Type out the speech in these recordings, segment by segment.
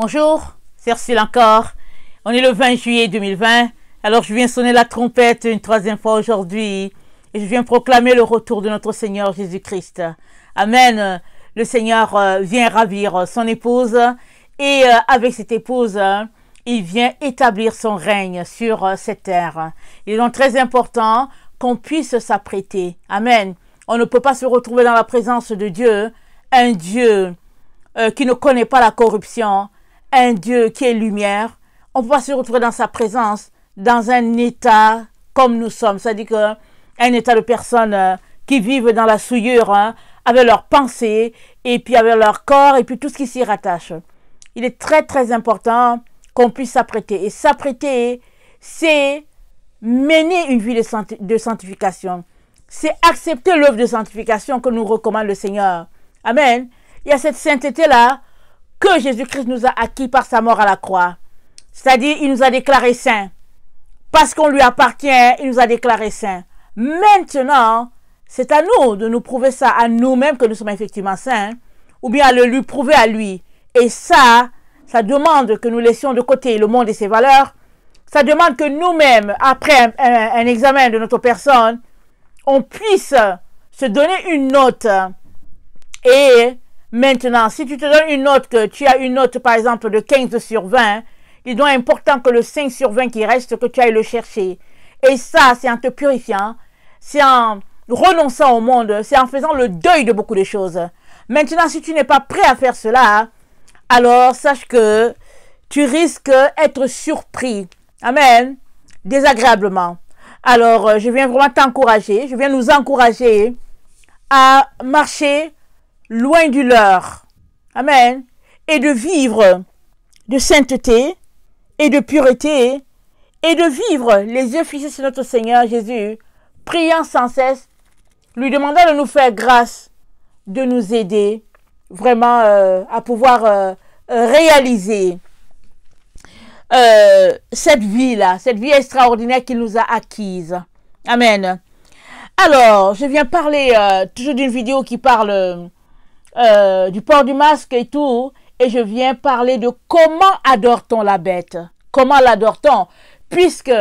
Bonjour, c'est Ursule encore. On est le 20 juillet 2020. Alors je viens sonner la trompette une troisième fois aujourd'hui. Et je viens proclamer le retour de notre Seigneur Jésus-Christ. Amen. Le Seigneur vient ravir son épouse. Et avec cette épouse, il vient établir son règne sur cette terre. Il est donc très important qu'on puisse s'apprêter. Amen. On ne peut pas se retrouver dans la présence de Dieu, un Dieu qui ne connaît pas la corruption, un Dieu qui est lumière. On ne peut pas se retrouver dans sa présence dans un état comme nous sommes, c'est-à-dire qu'un état de personnes qui vivent dans la souillure, avec leurs pensées, et puis avec leur corps, et puis tout ce qui s'y rattache. Il est très très important qu'on puisse s'apprêter. Et s'apprêter, c'est mener une vie de sanctification. C'est accepter l'œuvre de sanctification que nous recommande le Seigneur. Amen. Il y a cette sainteté-là que Jésus-Christ nous a acquis par sa mort à la croix. C'est-à-dire, il nous a déclarés saints. Parce qu'on lui appartient, il nous a déclarés saints. Maintenant, c'est à nous de nous prouver ça à nous-mêmes que nous sommes effectivement saints, ou bien à le lui prouver à lui. Et ça demande que nous laissions de côté le monde et ses valeurs. Ça demande que nous-mêmes, après un examen de notre personne, on puisse se donner une note. Et maintenant, si tu te donnes une note, que tu as une note par exemple de 15 sur 20, il est donc important que le 5 sur 20 qui reste, que tu ailles le chercher. Et ça, c'est en te purifiant, c'est en renonçant au monde, c'est en faisant le deuil de beaucoup de choses. Maintenant, si tu n'es pas prêt à faire cela, alors sache que tu risques d'être surpris. Amen. Désagréablement. Alors, je viens vraiment t'encourager, je viens nous encourager à marcher loin du leurre. Amen. Et de vivre de sainteté et de pureté et de vivre les yeux fixés sur notre Seigneur Jésus, priant sans cesse, lui demandant de nous faire grâce, de nous aider vraiment à pouvoir réaliser cette vie-là, cette vie extraordinaire qu'il nous a acquise. Amen. Alors, je viens parler toujours d'une vidéo qui parle du port du masque et tout, et je viens parler de comment adore-t-on la bête. Comment l'adore-t-on? Puisque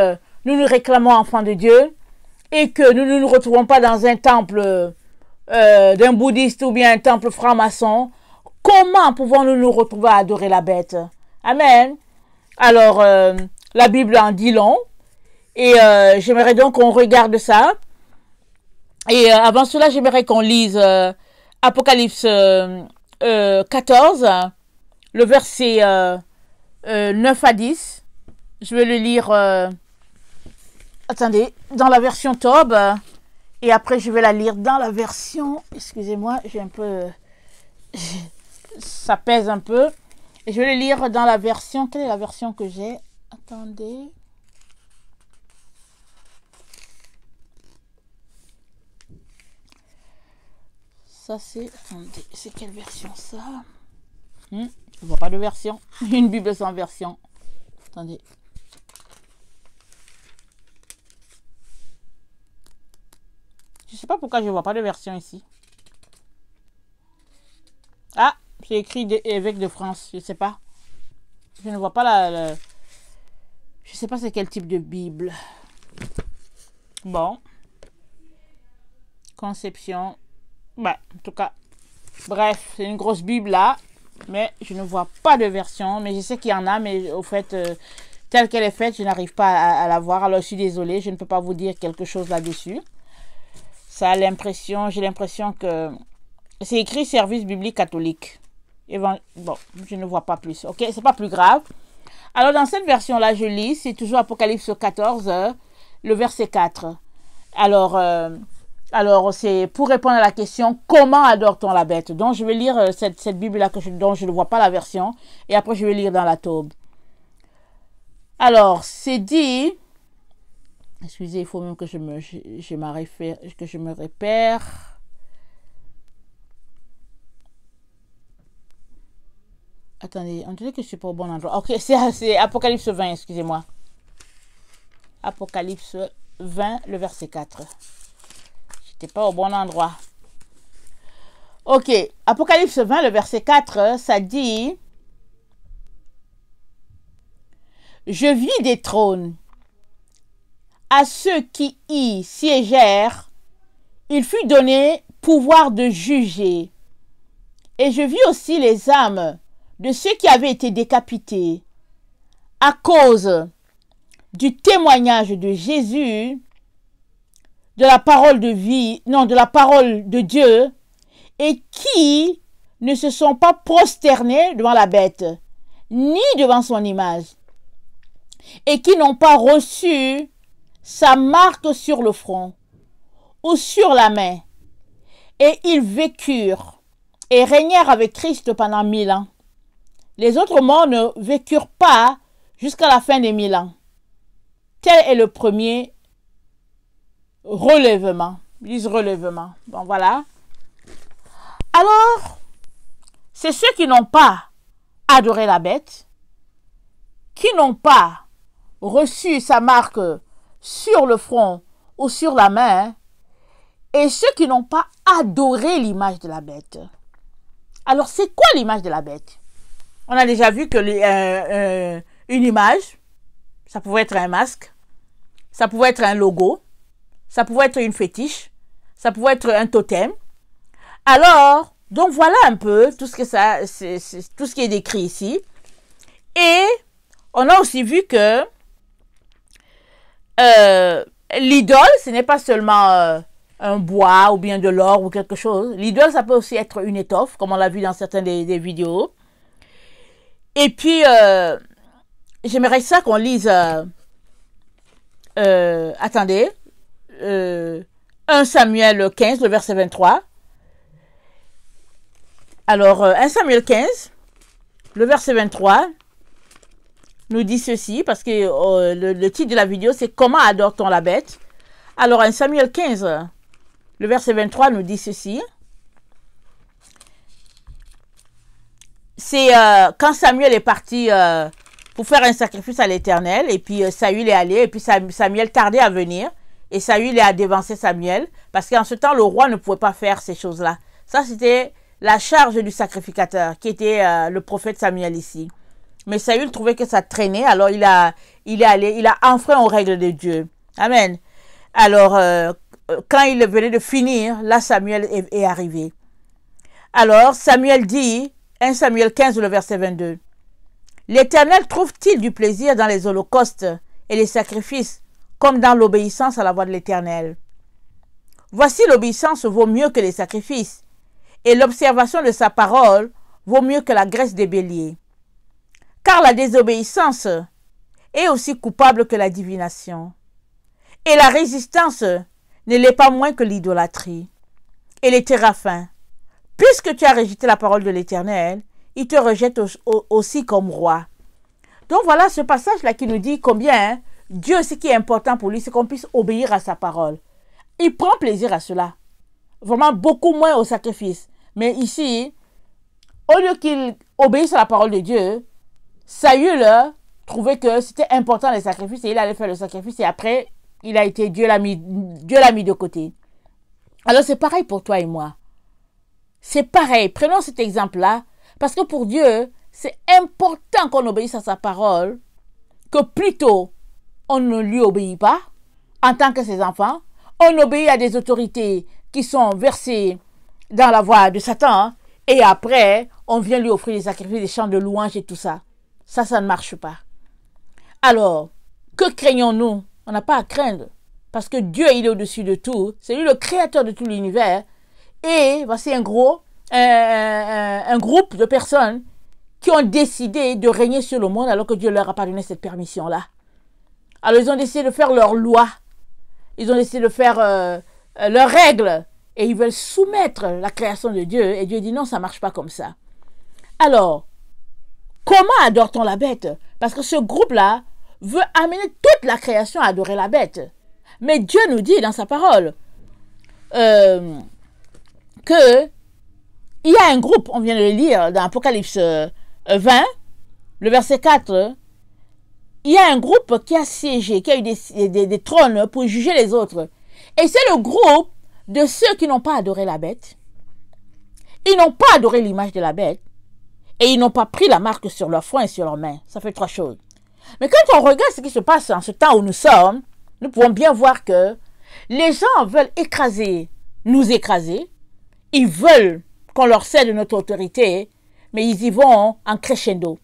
nous nous réclamons enfants de Dieu et que nous ne nous retrouvons pas dans un temple d'un bouddhiste ou bien un temple franc-maçon, comment pouvons-nous nous retrouver à adorer la bête? Amen. Alors, la Bible en dit long et j'aimerais donc qu'on regarde ça. Et avant cela, j'aimerais qu'on lise Apocalypse 14, le verset 9 à 10. Je vais le lire, attendez, dans la version Tob. Et après, je vais la lire dans la version, excusez-moi, j'ai un peu, ça pèse un peu. Et je vais le lire dans la version, quelle est la version que j'ai? Attendez. Ça c'est, attendez, c'est quelle version ça? Je ne vois pas de version. Une Bible sans version. Attendez. Je ne sais pas pourquoi je ne vois pas de version ici. Ah, c'est écrit évêque de France. Je ne sais pas. Je ne vois pas la... Je ne sais pas c'est quel type de Bible. Bon. Conception. Bah, en tout cas. Bref, c'est une grosse Bible là. Mais je ne vois pas de version. Mais je sais qu'il y en a. Mais au fait, telle qu'elle est faite, je n'arrive pas à la voir. Alors je suis désolée. Je ne peux pas vous dire quelque chose là-dessus. Ça a l'impression, j'ai l'impression que c'est écrit service biblique catholique. Bon, je ne vois pas plus. Ok, c'est pas plus grave. Alors, dans cette version-là, je lis, c'est toujours Apocalypse 14, le verset 4. Alors c'est pour répondre à la question, comment adore-t-on la bête? Donc, je vais lire cette Bible-là dont je ne vois pas la version. Et après, je vais lire dans la Taube. Alors, c'est dit... Excusez, il faut même que je me répère. Attendez, on dirait que je suis pas au bon endroit. Ok, c'est Apocalypse 20, excusez-moi. Apocalypse 20, le verset 4. J'étais pas au bon endroit. Ok, Apocalypse 20, le verset 4, ça dit... je vis des trônes. À ceux qui y siégèrent, il fut donné pouvoir de juger. Et je vis aussi les âmes de ceux qui avaient été décapités à cause du témoignage de Jésus, de la parole de vie, non, de la parole de Dieu, et qui ne se sont pas prosternés devant la bête, ni devant son image, et qui n'ont pas reçu sa marque sur le front ou sur la main. Et ils vécurent et régnèrent avec Christ pendant 1000 ans. Les autres morts ne vécurent pas jusqu'à la fin des 1000 ans. Tel est le premier relèvement. Ils disent relèvement. Bon, voilà. Alors, c'est ceux qui n'ont pas adoré la bête, qui n'ont pas reçu sa marque sur le front ou sur la main, et ceux qui n'ont pas adoré l'image de la bête. Alors, c'est quoi l'image de la bête? On a déjà vu que une image, ça pouvait être un masque, ça pouvait être un logo, ça pouvait être une fétiche, ça pouvait être un totem. Alors, donc voilà un peu tout ce que ça, tout ce qui est décrit ici. Et on a aussi vu que l'idole, ce n'est pas seulement un bois ou bien de l'or ou quelque chose. L'idole, ça peut aussi être une étoffe, comme on l'a vu dans certaines des vidéos. Et puis, j'aimerais ça qu'on lise, attendez, 1 Samuel 15, le verset 23. Alors, 1 Samuel 15, le verset 23, nous dit ceci, parce que le titre de la vidéo, c'est « Comment adore-t-on la bête ?» Alors, 1 Samuel 15, le verset 23 nous dit ceci. C'est quand Samuel est parti pour faire un sacrifice à l'Éternel, et puis Saül est allé, et puis Samuel tardait à venir, et Saül a dévancé Samuel, parce qu'en ce temps, le roi ne pouvait pas faire ces choses-là. Ça, c'était la charge du sacrificateur, qui était le prophète Samuel ici. Mais Saül trouvait que ça traînait, alors il a enfreint aux règles de Dieu. Amen. Alors, quand il venait de finir, là, Samuel est arrivé. Alors, Samuel dit, 1 Samuel 15, le verset 22, « L'Éternel trouve-t-il du plaisir dans les holocaustes et les sacrifices, comme dans l'obéissance à la voix de l'Éternel? Voici l'obéissance vaut mieux que les sacrifices, et l'observation de sa parole vaut mieux que la graisse des béliers. Car la désobéissance est aussi coupable que la divination, et la résistance ne l'est pas moins que l'idolâtrie. Et les téraphins, puisque tu as rejeté la parole de l'Éternel, il te rejette aussi comme roi. » Donc voilà ce passage-là qui nous dit combien Dieu, ce qui est important pour lui, c'est qu'on puisse obéir à sa parole. Il prend plaisir à cela. Vraiment beaucoup moins au sacrifice. Mais ici, au lieu qu'il obéisse à la parole de Dieu, Saül trouvait que c'était important les sacrifices et il allait faire le sacrifice et après, Dieu l'a mis de côté. Alors c'est pareil pour toi et moi. C'est pareil. Prenons cet exemple-là parce que pour Dieu, c'est important qu'on obéisse à sa parole que plutôt on ne lui obéit pas en tant que ses enfants. On obéit à des autorités qui sont versées dans la voie de Satan et après, on vient lui offrir des sacrifices, des chants de louange et tout ça. Ça ne marche pas. Alors, que craignons-nous? On n'a pas à craindre parce que Dieu, il est au-dessus de tout. C'est lui le créateur de tout l'univers. Et voici un groupe de personnes qui ont décidé de régner sur le monde alors que Dieu leur a pas donné cette permission-là. Alors, ils ont décidé de faire leurs lois. Ils ont décidé de faire leurs règles. Et ils veulent soumettre la création de Dieu. Et Dieu dit non, ça ne marche pas comme ça. Alors, comment adore-t-on la bête? Parce que ce groupe-là veut amener toute la création à adorer la bête. Mais Dieu nous dit dans sa parole que il y a un groupe, on vient de le lire dans Apocalypse 20, le verset 4, il y a un groupe qui a siégé, qui a eu des trônes pour juger les autres. Et c'est le groupe de ceux qui n'ont pas adoré la bête. Ils n'ont pas adoré l'image de la bête. Et ils n'ont pas pris la marque sur leur front et sur leurs mains. Ça fait 3 choses. Mais quand on regarde ce qui se passe en ce temps où nous sommes, nous pouvons bien voir que les gens veulent nous écraser. Ils veulent qu'on leur cède notre autorité, mais ils y vont en crescendo.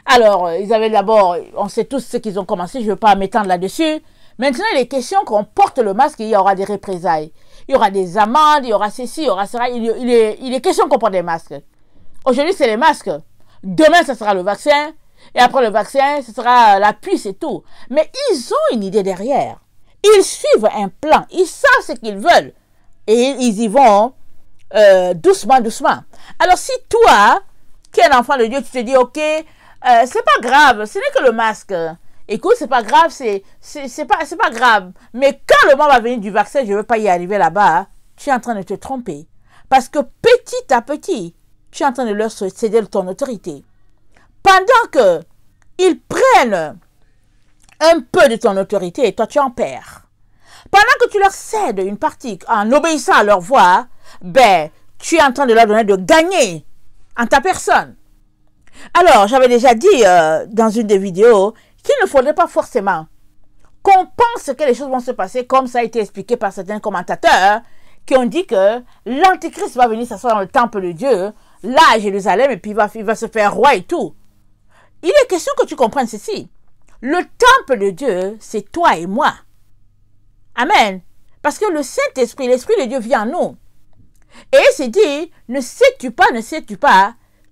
Alors, ils avaient d'abord, on sait tous ce qu'ils ont commencé, je ne veux pas m'étendre là-dessus. Maintenant, il est question qu'on porte le masque et il y aura des représailles. Il y aura des amendes, il y aura ceci, il y aura cela. Il est question qu'on porte des masques. Aujourd'hui, c'est les masques. Demain, ce sera le vaccin. Et après le vaccin, ce sera la puce et tout. Mais ils ont une idée derrière. Ils suivent un plan. Ils savent ce qu'ils veulent. Et ils y vont doucement, doucement. Alors, si toi, qui es un enfant de Dieu, tu te dis, ok, c'est pas grave, ce n'est que le masque. Écoute, c'est pas grave, c'est pas grave. Mais quand le moment va venir du vaccin, je ne veux pas y arriver là-bas, tu es en train de te tromper. Parce que petit à petit, tu es en train de leur céder ton autorité. Pendant qu'ils prennent un peu de ton autorité, toi tu en perds. Pendant que tu leur cèdes une partie en obéissant à leur voix, ben, tu es en train de leur donner de gagner en ta personne. Alors, j'avais déjà dit dans une des vidéos qu'il ne faudrait pas forcément qu'on pense que les choses vont se passer comme ça a été expliqué par certains commentateurs qui ont dit que l'Antéchrist va venir s'asseoir dans le temple de Dieu, là à Jérusalem, et puis il va se faire roi et tout. Il est question que tu comprennes ceci. Le temple de Dieu, c'est toi et moi. Amen. Parce que le Saint-Esprit, l'Esprit de Dieu vient en nous. Et il s'est dit, ne sais-tu pas,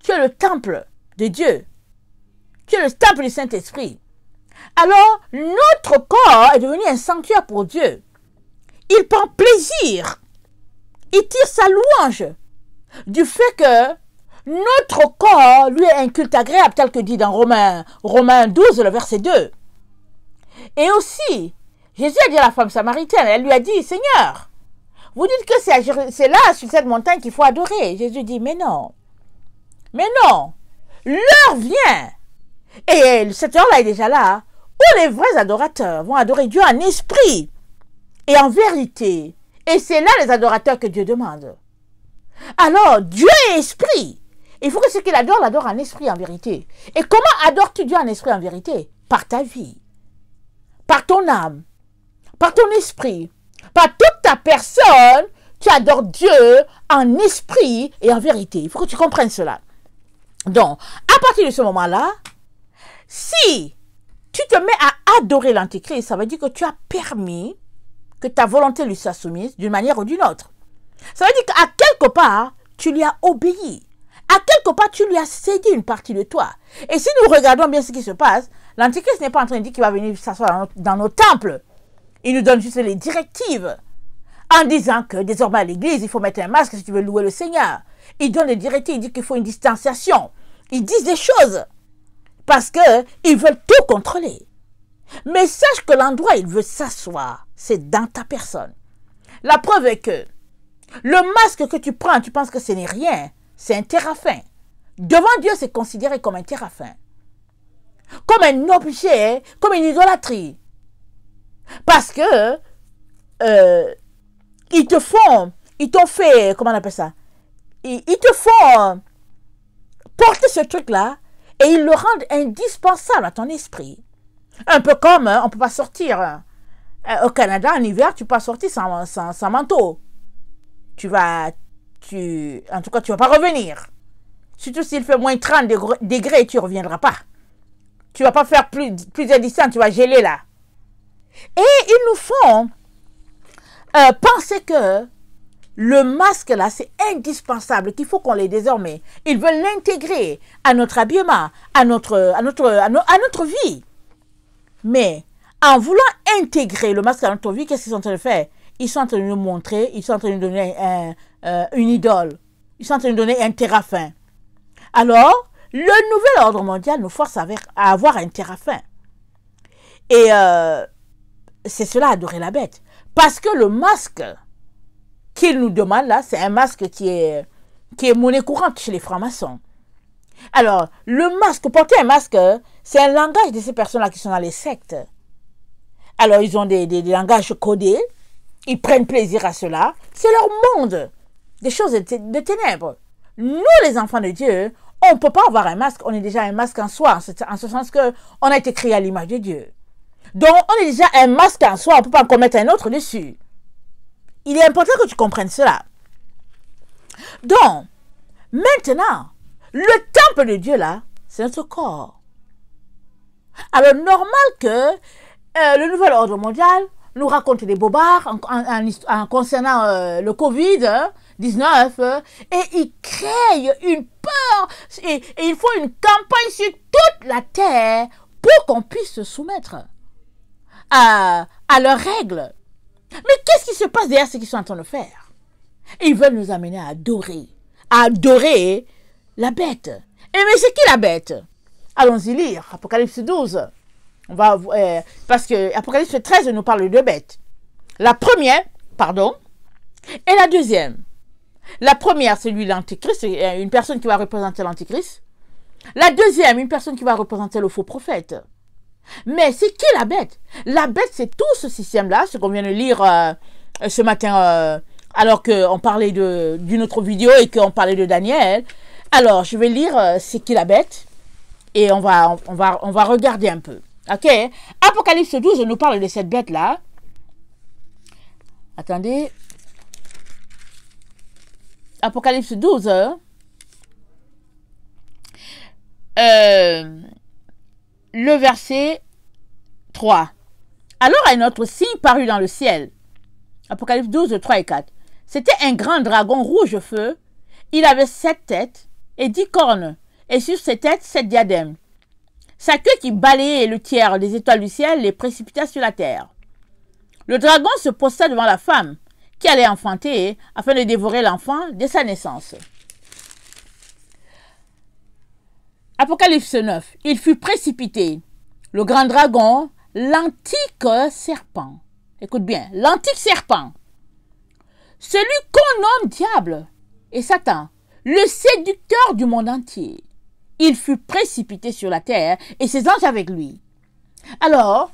tu es le temple de Dieu. Tu es le temple du Saint-Esprit. Alors, notre corps est devenu un sanctuaire pour Dieu. Il prend plaisir. Il tire sa louange du fait que notre corps lui est un culte agréable, tel que dit dans Romains 12, le verset 2. Et aussi, Jésus a dit à la femme samaritaine, elle lui a dit, Seigneur, vous dites que c'est là, sur cette montagne, qu'il faut adorer. Jésus dit, mais non, l'heure vient. Et cette heure-là est déjà là, où les vrais adorateurs vont adorer Dieu en esprit et en vérité. Et c'est là les adorateurs que Dieu demande. Alors, Dieu est esprit. Il faut que ceux qui l'adorent, l'adorent en esprit et en vérité. Et comment adores-tu Dieu en esprit et en vérité? Par ta vie, par ton âme, par ton esprit, par toute ta personne, tu adores Dieu en esprit et en vérité. Il faut que tu comprennes cela. Donc, à partir de ce moment-là, si tu te mets à adorer l'Antéchrist, ça veut dire que tu as permis que ta volonté lui soit soumise d'une manière ou d'une autre. Ça veut dire qu'à quelque part, tu lui as obéi. À quelque part, tu lui as cédé une partie de toi. Et si nous regardons bien ce qui se passe, l'Antéchrist n'est pas en train de dire qu'il va venir s'asseoir dans nos temples. Il nous donne juste les directives. En disant que désormais à l'église, il faut mettre un masque si tu veux louer le Seigneur. Il donne des directives, il dit qu'il faut une distanciation. Ils disent des choses. Parce qu'ils veulent tout contrôler. Mais sache que l'endroit où il veut s'asseoir, c'est dans ta personne. La preuve est que le masque que tu prends, tu penses que ce n'est rien. C'est un téraphin. Devant Dieu, c'est considéré comme un téraphin. Comme un objet, comme une idolâtrie. Parce que ils t'ont fait, comment on appelle ça? Ils te font porter ce truc-là et ils le rendent indispensable à ton esprit. Un peu comme on ne peut pas sortir. Au Canada, en hiver, tu ne peux pas sortir sans manteau. En tout cas, tu ne vas pas revenir. Surtout s'il fait moins 30 degrés, tu ne reviendras pas. Tu ne vas pas faire plusieurs distances, tu vas geler là. Et ils nous font penser que le masque là, c'est indispensable, qu'il faut qu'on l'ait désormais. Ils veulent l'intégrer à notre habillement, à notre vie. Mais en voulant intégrer le masque à notre vie, qu'est-ce qu'ils sont en train de faire? Ils sont en train de nous montrer, ils sont en train de nous donner une idole. Ils sont en train de nous donner un téraphin. Alors, le nouvel ordre mondial nous force à avoir un téraphin. Et c'est cela, adorer la bête. Parce que le masque qu'il nous demande là, c'est un masque qui est monnaie courante chez les francs-maçons. Alors, le masque, porter un masque, c'est un langage de ces personnes-là qui sont dans les sectes. Alors, ils ont des langages codés, ils prennent plaisir à cela, c'est leur monde, des choses de ténèbres. Nous, les enfants de Dieu, On ne peut pas avoir un masque, on est déjà un masque en soi, en ce sens qu'on a été créé à l'image de Dieu. Donc, on est déjà un masque en soi, on ne peut pas en commettre un autre dessus. Il est important que tu comprennes cela. Donc, maintenant, le temple de Dieu, là, c'est notre corps. Alors, normal que le nouvel ordre mondial nous raconte des bobards en concernant le Covid-19 et il crée une peur et il faut une campagne sur toute la terre pour qu'on puisse se soumettre à leurs règles. Mais qu'est-ce qui se passe derrière ce qu'ils sont en train de faire? Ils veulent nous amener à adorer la bête. Et mais c'est qui la bête? Allons-y lire Apocalypse 12. On va, parce que Apocalypse 13 nous parle de deux bêtes. La première, et la deuxième. La première, c'est lui l'antichrist, une personne qui va représenter l'antichrist. La deuxième, une personne qui va représenter le faux prophète. Mais c'est qui la bête? La bête, c'est tout ce système-là, ce qu'on vient de lire ce matin, alors qu'on parlait d'une autre vidéo et qu'on parlait de Daniel. Alors, je vais lire c'est qui la bête et on va regarder un peu. Ok? Apocalypse 12 nous parle de cette bête-là. Attendez. Apocalypse 12. Le verset 3. Alors un autre signe parut dans le ciel. Apocalypse 12, 3 et 4. C'était un grand dragon rouge feu. Il avait 7 têtes et 10 cornes, et sur ses têtes 7 diadèmes. Sa queue qui balayait le tiers des étoiles du ciel les précipita sur la terre. Le dragon se posta devant la femme qui allait enfanter afin de dévorer l'enfant dès sa naissance. Apocalypse 9. Il fut précipité. Le grand dragon, l'antique serpent. Écoute bien, l'antique serpent. Celui qu'on nomme diable et Satan, le séducteur du monde entier. Il fut précipité sur la terre et ses anges avec lui. Alors,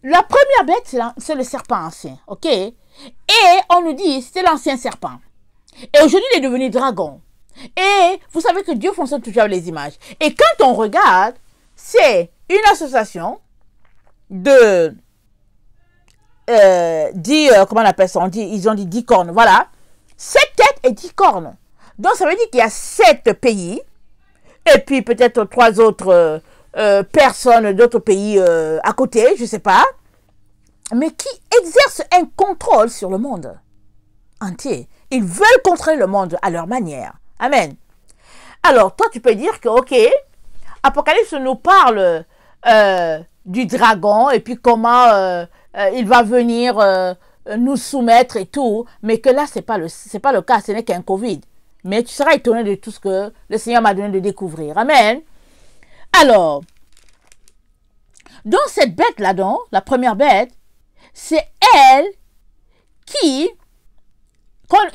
la première bête, c'est le serpent ancien, ok? Et on nous dit, c'était l'ancien serpent. Et aujourd'hui, il est devenu dragon. Et vous savez que Dieu fonctionne toujours avec les images. Et quand on regarde, c'est une association de comment on appelle ça? Ils ont dit 10 cornes, voilà. 7 têtes et 10 cornes. Donc ça veut dire qu'il y a 7 pays et puis peut-être 3 autres personnes d'autres pays à côté, je ne sais pas, mais qui exercent un contrôle sur le monde entier. Ils veulent contrôler le monde à leur manière. Amen. Alors, toi, tu peux dire que, ok, Apocalypse nous parle du dragon et puis comment il va venir nous soumettre et tout, mais que là, c'est pas le cas, ce n'est qu'un Covid. Mais tu seras étonné de tout ce que le Seigneur m'a donné de découvrir. Amen. Alors, dans cette bête-là, la première bête, c'est elle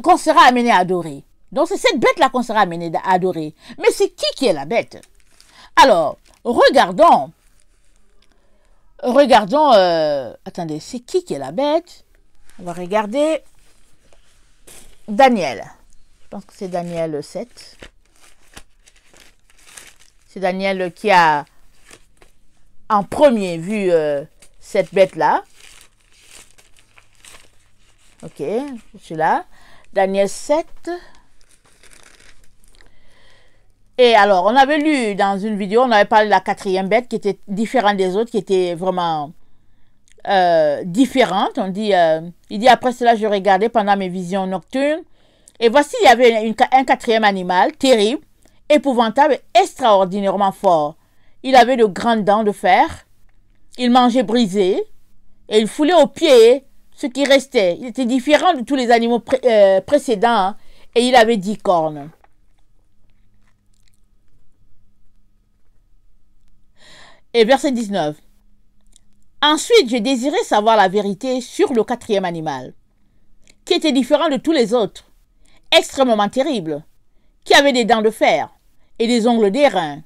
qu'on sera amené à adorer. Donc, c'est cette bête-là qu'on sera amené à adorer. Mais c'est qui est la bête? Alors, regardons, attendez, c'est qui est la bête? On va regarder Daniel. Je pense que c'est Daniel 7. C'est Daniel qui a en premier vu cette bête-là. Ok, je suis là. Daniel 7. Et alors, on avait lu dans une vidéo, on avait parlé de la 4e bête qui était différente des autres, qui était vraiment différente. Il dit, après cela, je regardais pendant mes visions nocturnes. Et voici, il y avait un 4e animal, terrible, épouvantable, extraordinairement fort. Il avait de grandes dents de fer. Il mangeait brisé. Et il foulait aux pieds ce qui restait. Il était différent de tous les animaux précédents. Et il avait 10 cornes. Et verset 19. Ensuite, je désirais savoir la vérité sur le 4e animal, qui était différent de tous les autres, extrêmement terrible, qui avait des dents de fer et des ongles d'airain,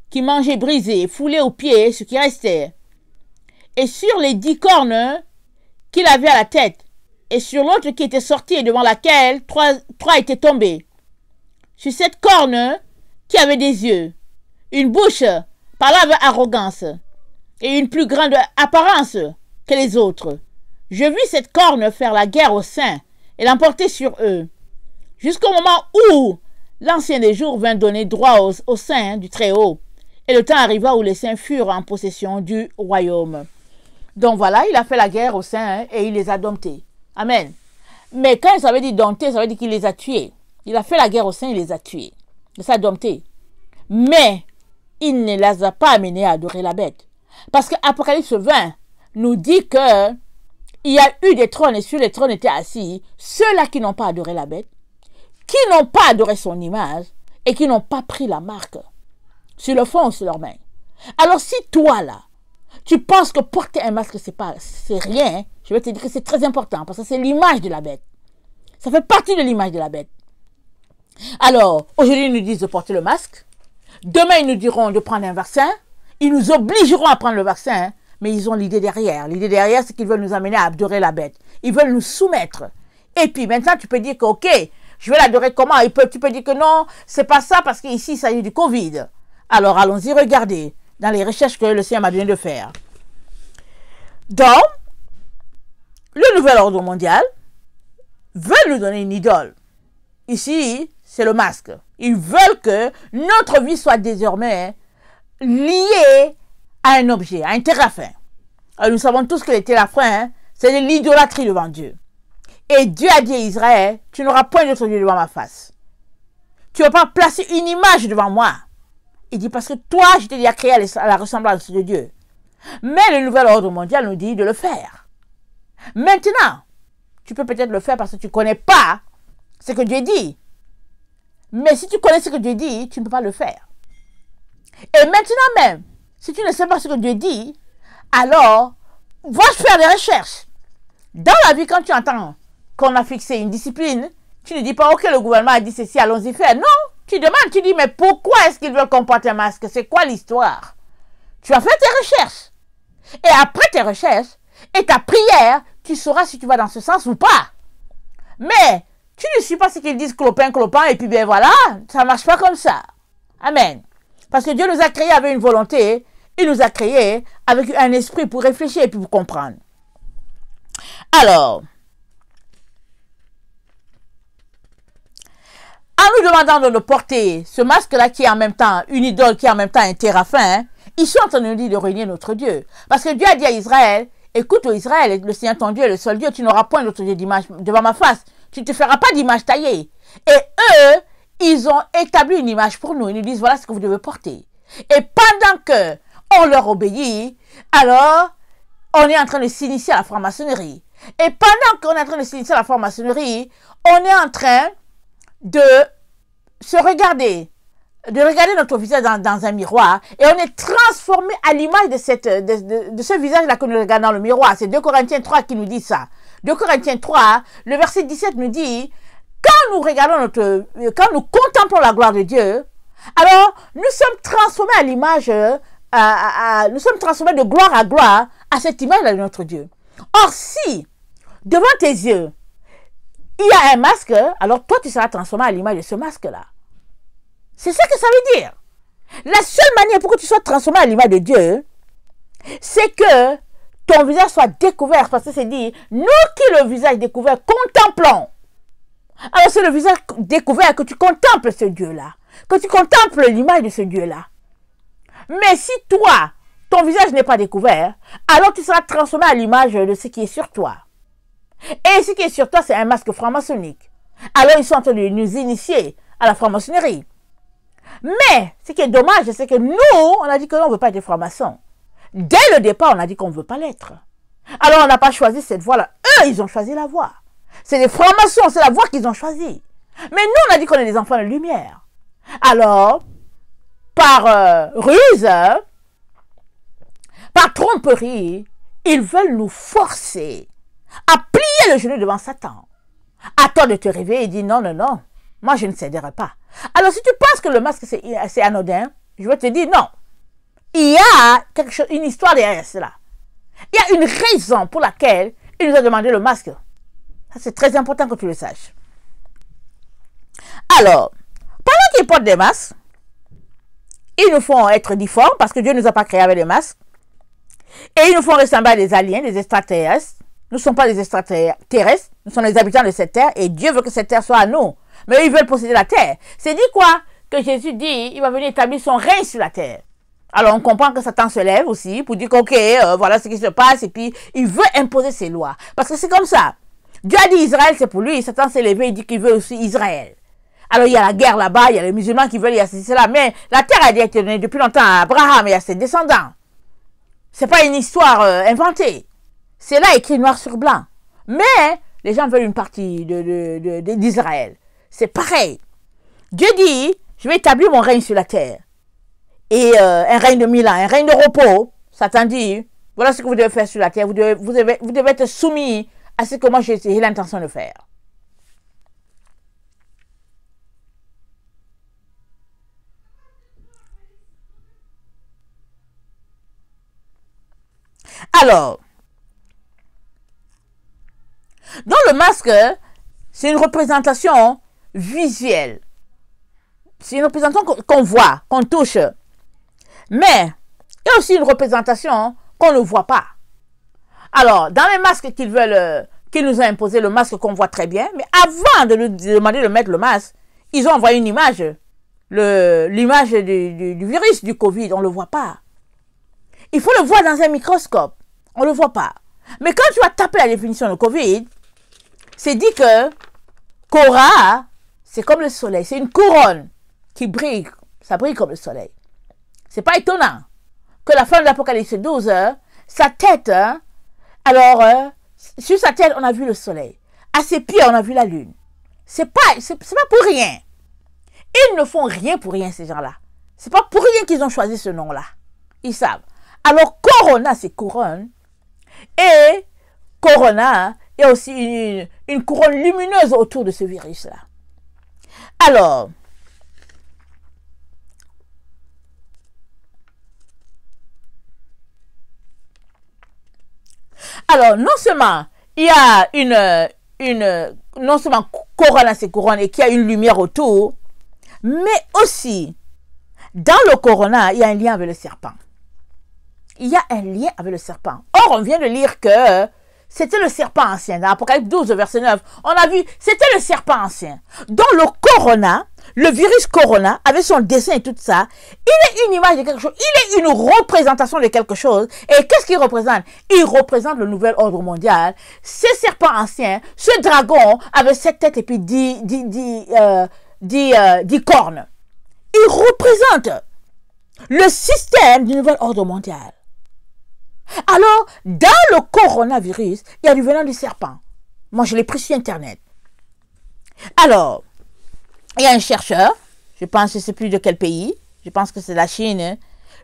qui mangeait brisé, foulait aux pieds ce qui restait, et sur les 10 cornes qu'il avait à la tête, et sur l'autre qui était sortie et devant laquelle trois étaient tombés. Sur cette corne qui avait des yeux, une bouche, parlait avec arrogance et une plus grande apparence que les autres. Je vis cette corne faire la guerre aux saints et l'emporter sur eux, jusqu'au moment où l'ancien des jours vint donner droit aux saints du Très-Haut, et le temps arriva où les saints furent en possession du royaume. Donc voilà, il a fait la guerre aux saints et il les a domptés. Amen. Mais quand ça veut dire dompter, ça veut dire qu'il les a tués. Il a fait la guerre aux saints, il les a tués. Il les a domptés. Mais il ne les a pas amenés à adorer la bête. Parce que Apocalypse 20 nous dit que il y a eu des trônes et sur les trônes étaient assis ceux-là qui n'ont pas adoré la bête, qui n'ont pas adoré son image et qui n'ont pas pris la marque sur le front ou sur leurs mains. Alors si toi là, tu penses que porter un masque c'est rien, je vais te dire que c'est très important parce que c'est l'image de la bête. Ça fait partie de l'image de la bête. Alors, aujourd'hui ils nous disent de porter le masque. Demain ils nous diront de prendre un vaccin. Ils nous obligeront à prendre le vaccin. Mais ils ont l'idée derrière. L'idée derrière, c'est qu'ils veulent nous amener à adorer la bête. Ils veulent nous soumettre. Et puis maintenant, tu peux dire que, ok, je vais l'adorer comment? Tu peux dire que non, c'est pas ça parce qu'ici, ça y est du Covid. Alors, allons-y regarder dans les recherches que le Seigneur m'a donné de faire. Donc, le nouvel ordre mondial veut nous donner une idole. Ici, c'est le masque. Ils veulent que notre vie soit désormais liée à un objet, à un téraphim. Alors, nous savons tous que les téraphins, c'est de l'idolâtrie devant Dieu. Et Dieu a dit à Israël, tu n'auras point d'autre Dieu devant ma face. Tu ne vas pas placer une image devant moi. Il dit, parce que toi, je t'ai déjà créé à la ressemblance de Dieu. Mais le nouvel ordre mondial nous dit de le faire. Maintenant, tu peux peut-être le faire parce que tu ne connais pas ce que Dieu dit. Mais si tu connais ce que Dieu dit, tu ne peux pas le faire. Et maintenant même, si tu ne sais pas ce que Dieu dit, alors, va faire des recherches. Dans la vie, quand tu entends qu'on a fixé une discipline, tu ne dis pas, ok, le gouvernement a dit ceci, allons-y faire. Non, tu demandes, tu dis, mais pourquoi est-ce qu'ils veulent qu'on porte un masque? C'est quoi l'histoire? Tu as fait tes recherches. Et après tes recherches et ta prière, tu sauras si tu vas dans ce sens ou pas. Mais, tu ne suis pas ce qu'ils disent clopin, clopin, et puis ben voilà, ça ne marche pas comme ça. Amen. Parce que Dieu nous a créés avec une volonté. Il nous a créés avec un esprit pour réfléchir et puis pour comprendre. Alors, en nous demandant de porter ce masque-là qui est en même temps une idole, qui est en même temps un téraphim, ils sont en train de nous dire de régner notre Dieu. Parce que Dieu a dit à Israël, écoute ô Israël, le Seigneur ton Dieu est le seul Dieu, tu n'auras point d'autre Dieu d'image devant ma face. Tu ne te feras pas d'image taillée. Et eux, ils ont établi une image pour nous. Ils nous disent, voilà ce que vous devez porter. Et pendant que on leur obéit, alors on est en train de s'initier à la franc-maçonnerie. Et pendant qu'on est en train de s'initier à la franc-maçonnerie, on est en train de se regarder, de regarder notre visage dans un miroir, et on est transformé à l'image de ce visage-là que nous regardons dans le miroir. C'est 2 Corinthiens 3 qui nous dit ça. 2 Corinthiens 3, le verset 17 nous dit, quand nous regardons quand nous contemplons la gloire de Dieu, alors nous sommes transformés à l'image, nous sommes transformés de gloire à gloire à cette image-là de notre Dieu. Or, si, devant tes yeux, il y a un masque, alors toi, tu seras transformé à l'image de ce masque-là. C'est ça que ça veut dire. La seule manière pour que tu sois transformé à l'image de Dieu, c'est que ton visage soit découvert. Parce que c'est dit, nous qui le visage découvert, contemplons. Alors c'est le visage découvert que tu contemples ce Dieu-là. Que tu contemples l'image de ce Dieu-là. Mais si toi, ton visage n'est pas découvert, alors tu seras transformé à l'image de ce qui est sur toi. Et ce qui est sur toi, c'est un masque franc-maçonnique. Alors ils sont en train de nous initier à la franc-maçonnerie. Mais ce qui est dommage, c'est que nous, on a dit que non, on ne veut pas être franc-maçon. Dès le départ, on a dit qu'on ne veut pas l'être. Alors on n'a pas choisi cette voie-là. Eux, ils ont choisi la voie. C'est les francs-maçons, c'est la voie qu'ils ont choisie. Mais nous, on a dit qu'on est des enfants de lumière. Alors, par ruse, par tromperie, ils veulent nous forcer à plier le genou devant Satan. À toi de te réveiller et dire non, non, non, moi je ne céderai pas. Alors si tu penses que le masque c'est anodin, je vais te dire non. Il y a quelque chose, une histoire derrière cela. Il y a une raison pour laquelle il nous a demandé le masque. Ça c'est très important que tu le saches. Alors, pendant qu'ils portent des masques, Ils nous font être difformes parce que Dieu ne nous a pas créés avec des masques. Et ils nous font ressembler à des aliens, des extraterrestres. Nous ne sommes pas des extraterrestres, nous sommes les habitants de cette terre et Dieu veut que cette terre soit à nous. Mais ils veulent posséder la terre. C'est dit quoi? Que Jésus dit, il va venir établir son règne sur la terre. Alors on comprend que Satan se lève aussi pour dire qu'ok, voilà ce qui se passe et puis il veut imposer ses lois. Parce que c'est comme ça. Dieu a dit Israël, c'est pour lui. Satan s'est levé, il dit qu'il veut aussi Israël. Alors il y a la guerre là-bas, il y a les musulmans qui veulent y assister là. Mais la terre a été donnée depuis longtemps à Abraham et à ses descendants. C'est pas une histoire inventée. C'est là écrit noir sur blanc. Mais les gens veulent une partie d'Israël. C'est pareil. Dieu dit, je vais établir mon règne sur la terre. Et un règne de 1000 ans, un règne de repos. Satan dit, voilà ce que vous devez faire sur la terre. Vous devez être soumis à ce que moi j'ai l'intention de faire. Alors, dans le masque, c'est une représentation visuelle. C'est une représentation qu'on voit, qu'on touche. Mais, il y a aussi une représentation qu'on ne voit pas. Alors, dans les masques qu'ils nous ont imposé, le masque qu'on voit très bien, mais avant de nous demander de mettre le masque, ils ont envoyé une image. L'image du virus, du Covid, on ne le voit pas. Il faut le voir dans un microscope. On ne le voit pas. Mais quand tu vas taper la définition de Covid, c'est dit que Cora, c'est comme le soleil. C'est une couronne qui brille. Ça brille comme le soleil. C'est pas étonnant que la femme de l'Apocalypse 12, sa tête, alors, sur sa tête, on a vu le soleil. À ses pieds, on a vu la lune. C'est pas pour rien. Ils ne font rien pour rien, ces gens-là. C'est pas pour rien qu'ils ont choisi ce nom-là. Ils savent. Alors, Corona, c'est couronne. Et Corona, il y a aussi une couronne lumineuse autour de ce virus-là. Alors, non seulement il y a non seulement Corona, c'est couronne et qu'il y a une lumière autour, mais aussi, dans le Corona, il y a un lien avec le serpent. Il y a un lien avec le serpent. Or, on vient de lire que c'était le serpent ancien. Dans Apocalypse 12, verset 9, on a vu, c'était le serpent ancien. Dans le Corona, le virus Corona, avec son dessin et tout ça, il est une image de quelque chose, il est une représentation de quelque chose. Et qu'est-ce qu'il représente? Il représente le nouvel ordre mondial. Ce serpent ancien, ce dragon, avec 7 têtes et puis 10 cornes. Il représente le système du nouvel ordre mondial. Alors, dans le coronavirus, il y a du venin du serpent. Moi, je l'ai pris sur Internet. Alors, il y a un chercheur, je pense, je ne sais plus de quel pays, je pense que c'est la Chine,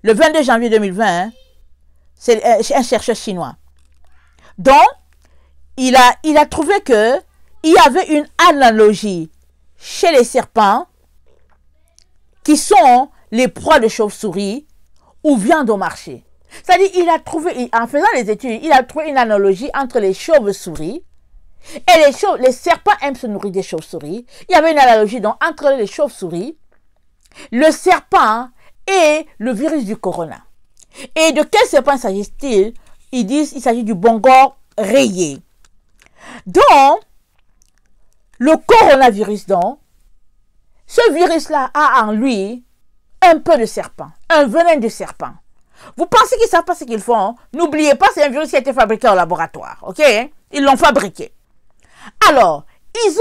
le 22 janvier 2020, c'est un chercheur chinois. Donc, il a trouvé que il y avait une analogie chez les serpents qui sont les proies de chauves-souris ou viande au marché. C'est-à-dire, il a trouvé, en faisant les études, il a trouvé une analogie entre les chauves-souris et les serpents aiment se nourrir des chauves-souris. Il y avait une analogie donc entre les chauves-souris, le serpent et le virus du corona. Et de quel serpent s'agit-il? Ils disent qu'il s'agit du bongor rayé. Donc, le coronavirus, donc, ce virus-là a en lui un peu de serpent, un venin de serpent. Vous pensez qu'ils ne savent pas ce qu'ils font? N'oubliez pas, c'est un virus qui a été fabriqué au laboratoire, ok? Ils l'ont fabriqué. Alors, ils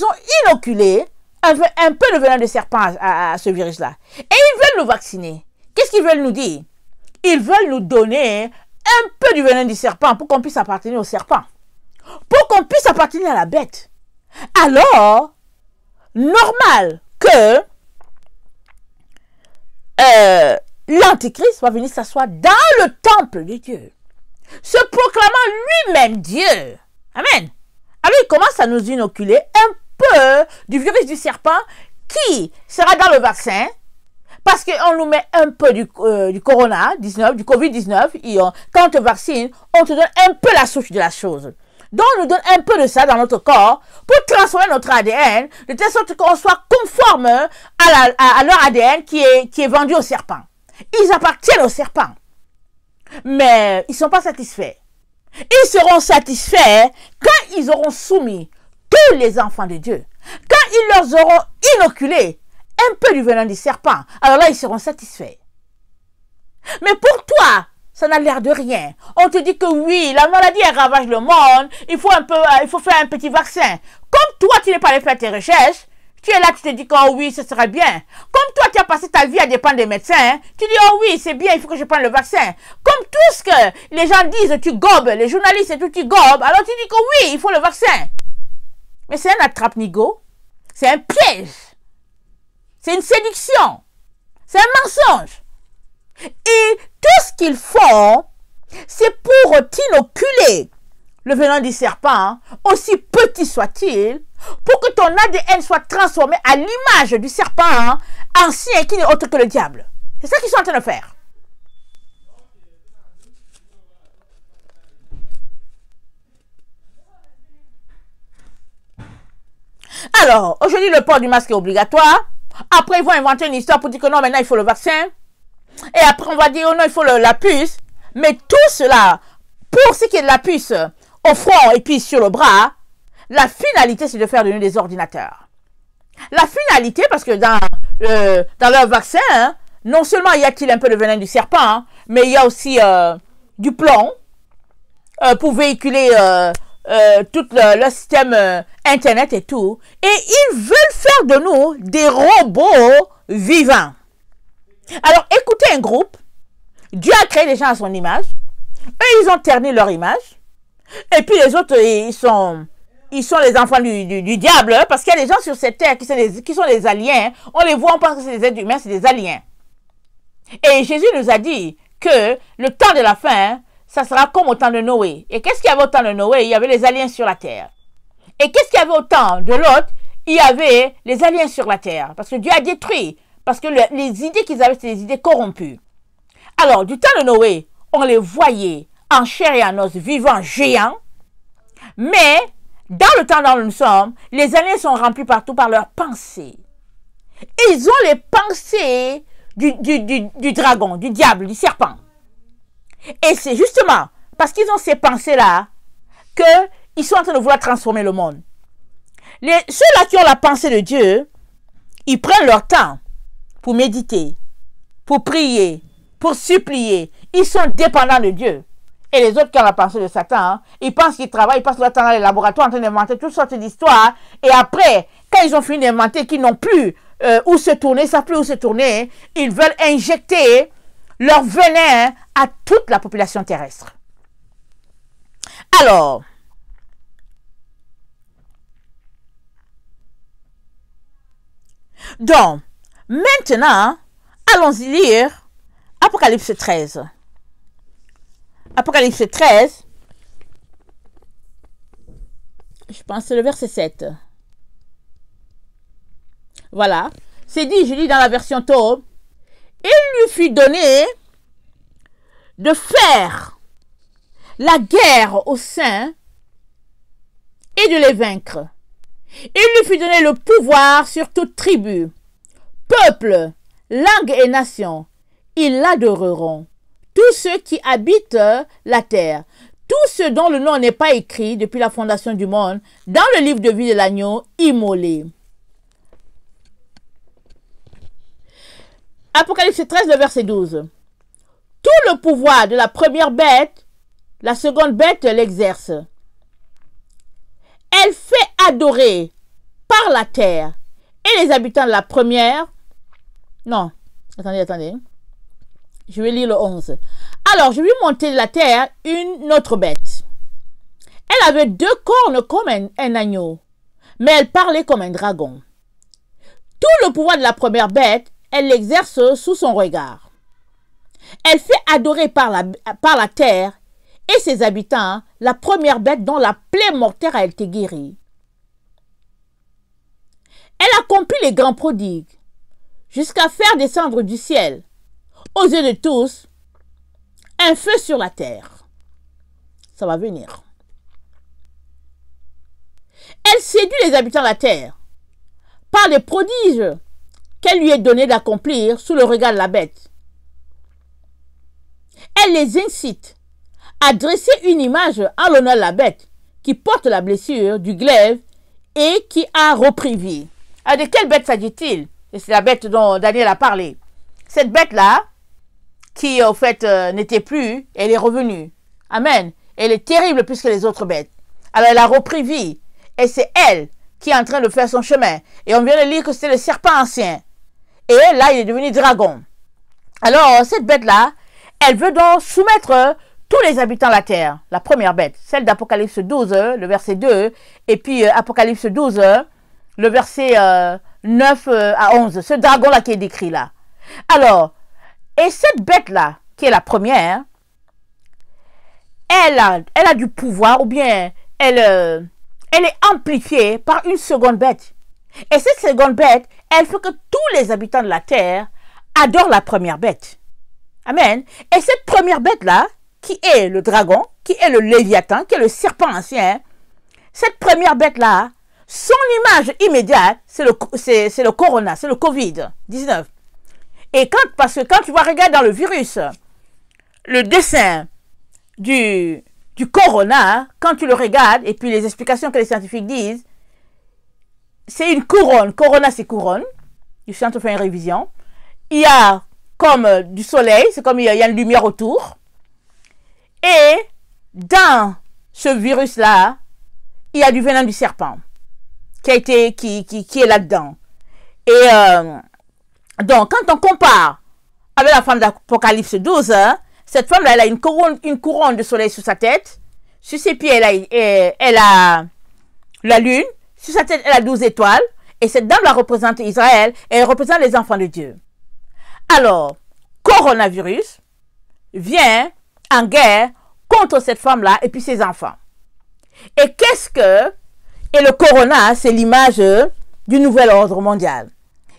ont inoculé un peu de venin de serpent à ce virus-là. Et ils veulent nous vacciner. Qu'est-ce qu'ils veulent nous dire? Ils veulent nous donner un peu du venin du serpent pour qu'on puisse appartenir au serpent. Pour qu'on puisse appartenir à la bête. Alors, normal que l'Antichrist va venir s'asseoir dans le temple de Dieu, se proclamant lui-même Dieu. Amen. Alors il commence à nous inoculer un peu du virus du serpent qui sera dans le vaccin, parce qu'on nous met un peu du corona-19, du Covid-19, et quand on te vaccine, on te donne un peu la souche de la chose. Donc, on nous donne un peu de ça dans notre corps pour transformer notre ADN de telle sorte qu'on soit conforme à leur ADN qui est vendu au serpent. Ils appartiennent au serpent. Mais ils ne sont pas satisfaits. Ils seront satisfaits quand ils auront soumis tous les enfants de Dieu. Quand ils leur auront inoculé un peu du venin du serpent, alors là, ils seront satisfaits. Mais pour toi, ça n'a l'air de rien. On te dit que oui, la maladie elle ravage le monde, il faut faire un petit vaccin. Comme toi, tu n'es pas allé faire tes recherches, tu es là, tu te dis que oh oui, ce serait bien. Comme toi, tu as passé ta vie à dépendre des médecins, tu dis oh oui, c'est bien, il faut que je prenne le vaccin. Comme tout ce que les gens disent, tu gobes, les journalistes et tout, tu gobes, alors tu dis que oui, il faut le vaccin. Mais c'est un attrape-nigo, c'est un piège, c'est une séduction, c'est un mensonge. Et tout ce qu'ils font, c'est pour t'inoculer le venin du serpent, aussi petit soit-il, pour que ton ADN soit transformé à l'image du serpent ancien qui n'est autre que le diable. C'est ça qu'ils sont en train de faire. Alors, aujourd'hui, le port du masque est obligatoire. Après, ils vont inventer une histoire pour dire que non, maintenant, il faut le vaccin. Et après, on va dire, oh non, il faut la puce. Mais tout cela, pour ce qui est de la puce au front et puis sur le bras, la finalité, c'est de faire de nous des ordinateurs. La finalité, parce que dans leur vaccin, non seulement y a-t-il un peu de venin du serpent, mais il y a aussi du plomb pour véhiculer tout le système Internet et tout. Et ils veulent faire de nous des robots vivants. Alors, écoutez un groupe. Dieu a créé les gens à son image. Eux, ils ont terni leur image. Et puis les autres, ils sont les enfants du diable. Parce qu'il y a des gens sur cette terre qui sont des aliens. On les voit, on pense que c'est des êtres humains, c'est des aliens. Et Jésus nous a dit que le temps de la fin, ça sera comme au temps de Noé. Et qu'est-ce qu'il y avait au temps de Noé? Il y avait les aliens sur la terre. Et qu'est-ce qu'il y avait au temps de l'autre? Il y avait les aliens sur la terre. Parce que Dieu a détruit. Parce que les idées qu'ils avaient, c'était des idées corrompues. Alors, du temps de Noé, on les voyait en chair et en os, vivants, géants. Mais, dans le temps où nous sommes, les aliens sont remplis partout par leurs pensées. Ils ont les pensées du dragon, du diable, du serpent. Et c'est justement parce qu'ils ont ces pensées-là qu'ils sont en train de vouloir transformer le monde. Ceux-là qui ont la pensée de Dieu, ils prennent leur temps pour méditer, pour prier, pour supplier. Ils sont dépendants de Dieu. Et les autres qui ont la pensée de Satan, ils pensent qu'ils travaillent, ils passent leur temps dans les laboratoires en train d'inventer toutes sortes d'histoires. Et après, quand ils ont fini d'inventer, qu'ils n'ont plus où se tourner, ils ne savent plus où se tourner, ils veulent injecter leur venin à toute la population terrestre. Alors, donc, maintenant, allons-y lire Apocalypse 13. Apocalypse 13, je pense que c'est le verset 7. Voilà. C'est dit, je lis dans la version Taube, il lui fut donné de faire la guerre aux saints et de les vaincre. Il lui fut donné le pouvoir sur toute tribu, peuple, langue et nation. Ils l'adoreront. Tous ceux qui habitent la terre, tous ceux dont le nom n'est pas écrit depuis la fondation du monde, dans le livre de vie de l'agneau immolé. Apocalypse 13, le verset 12. Tout le pouvoir de la première bête, la seconde bête l'exerce. Elle fait adorer par la terre et les habitants de la première. Non, attendez. Je vais lire le 11. Alors, je lui montai de la terre une autre bête. Elle avait 2 cornes comme un agneau, mais elle parlait comme un dragon. Tout le pouvoir de la première bête, elle l'exerce sous son regard. Elle fait adorer par la terre et ses habitants la première bête dont la plaie mortelle a été guérie. Elle accomplit les grands prodigues, jusqu'à faire descendre du ciel, aux yeux de tous, un feu sur la terre. Ça va venir. Elle séduit les habitants de la terre par les prodiges qu'elle lui est donné d'accomplir sous le regard de la bête. Elle les incite à dresser une image en l'honneur de la bête qui porte la blessure du glaive et qui a repris vie. Alors, de quelle bête s'agit-il? C'est la bête dont Daniel a parlé. Cette bête-là, qui au fait n'était plus, elle est revenue. Amen. Elle est terrible plus que les autres bêtes. Alors elle a repris vie. Et c'est elle qui est en train de faire son chemin. Et on vient de lire que c'est le serpent ancien. Et là, il est devenu dragon. Alors, cette bête-là, elle veut donc soumettre tous les habitants de la terre. La première bête, celle d'Apocalypse 12, le verset 2. Et puis Apocalypse 12, le verset 9 à 11. Ce dragon-là qui est décrit là. Alors, et cette bête-là, qui est la première, elle a du pouvoir, ou bien elle est amplifiée par une seconde bête. Et cette seconde bête, elle fait que tous les habitants de la terre adorent la première bête. Amen. Et cette première bête-là, qui est le dragon, qui est le léviathan, qui est le serpent ancien, cette première bête-là, son image immédiate, c'est le corona, c'est le Covid-19. Et parce que quand tu vas regarder dans le virus, le dessin du corona, quand tu le regardes, et puis les explications que les scientifiques disent, c'est une couronne. Corona, c'est couronne. Je suis en train de faire une révision. Il y a comme du soleil, c'est comme il y a une lumière autour. Et dans ce virus-là, il y a du venin du serpent qui est là-dedans. Et donc, quand on compare avec la femme d'Apocalypse 12, cette femme-là, elle a une couronne de soleil sur sa tête. Sur ses pieds, elle a la lune. Sur sa tête, elle a 12 étoiles. Et cette dame-là représente Israël et elle représente les enfants de Dieu. Alors, coronavirus vient en guerre contre cette femme-là et puis ses enfants. Et et le corona, c'est l'image du nouvel ordre mondial.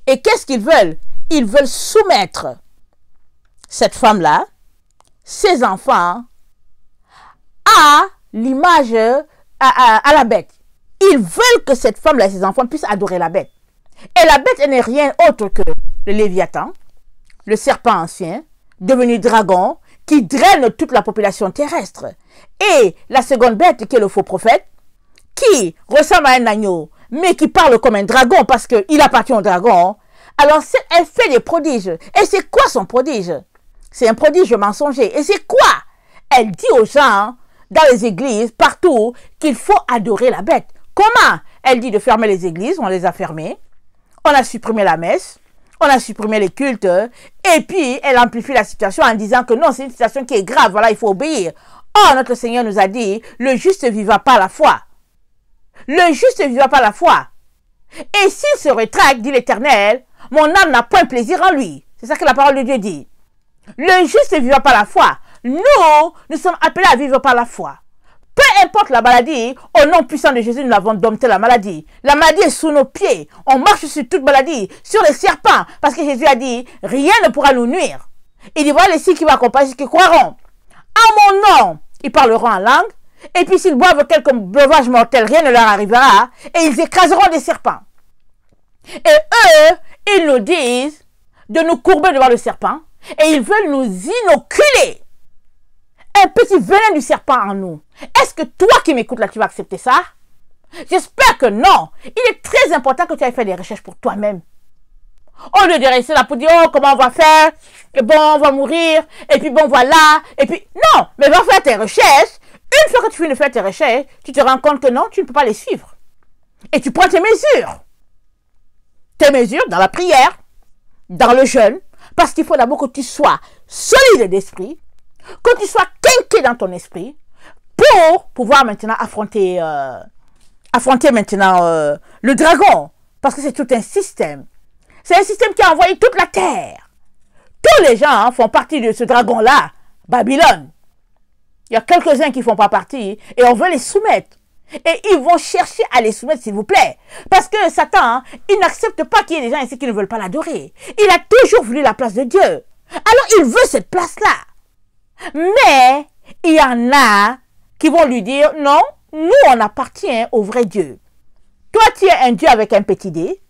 Et qu'est-ce qu'ils veulent? Ils veulent soumettre cette femme-là, ses enfants, à l'image, à la bête. Ils veulent que cette femme-là et ses enfants puissent adorer la bête. Et la bête, elle n'est rien autre que le léviathan, le serpent ancien, devenu dragon, qui draine toute la population terrestre. Et la seconde bête, qui est le faux prophète, qui ressemble à un agneau, mais qui parle comme un dragon parce qu'il appartient au dragon. Alors, elle fait des prodiges. Et c'est quoi son prodige? C'est un prodige mensonger. Et c'est quoi? Elle dit aux gens, dans les églises, partout, qu'il faut adorer la bête. Comment? Elle dit de fermer les églises, on les a fermées. On a supprimé la messe. On a supprimé les cultes. Et puis, elle amplifie la situation en disant que non, c'est une situation qui est grave. Voilà, il faut obéir. Or, notre Seigneur nous a dit, le juste vivra par la foi. Le juste vivra par la foi. Et s'il se rétracte, dit l'Éternel, mon âme n'a point plaisir en lui. C'est ça que la parole de Dieu dit. Le juste vivra par la foi. Nous sommes appelés à vivre par la foi. Peu importe la maladie, au nom puissant de Jésus, nous avons dompté la maladie. La maladie est sous nos pieds. On marche sur toute maladie, sur les serpents. Parce que Jésus a dit, rien ne pourra nous nuire. Il dit, voilà les signes qui vont accompagner ceux qui croiront. En mon nom, ils parleront en langue. Et puis s'ils boivent quelque breuvage mortel, rien ne leur arrivera. Et ils écraseront des serpents. Et eux, ils nous disent de nous courber devant le serpent. Et ils veulent nous inoculer un petit venin du serpent en nous. Est-ce que toi qui m'écoutes là, tu vas accepter ça? J'espère que non. Il est très important que tu ailles faire des recherches pour toi-même. Au lieu de rester là pour dire, oh, comment on va faire? Et bon, on va mourir. Et puis bon, voilà. Et puis, non, mais va faire tes recherches. Une fois que tu finis de faire tes recherches, tu te rends compte que non, tu ne peux pas les suivre. Et tu prends tes mesures. Tes mesures dans la prière, dans le jeûne, parce qu'il faut d'abord que tu sois solide d'esprit, que tu sois quinqué dans ton esprit, pour pouvoir maintenant affronter maintenant le dragon. Parce que c'est tout un système. C'est un système qui a envoyé toute la terre. Tous les gens font partie de ce dragon-là, Babylone. Il y a quelques-uns qui ne font pas partie et on veut les soumettre. Et ils vont chercher à les soumettre, s'il vous plaît. Parce que Satan, il n'accepte pas qu'il y ait des gens ici qui ne veulent pas l'adorer. Il a toujours voulu la place de Dieu. Alors il veut cette place-là. Mais il y en a qui vont lui dire, non, nous on appartient au vrai Dieu. toi, tu es un Dieu avec un petit dé.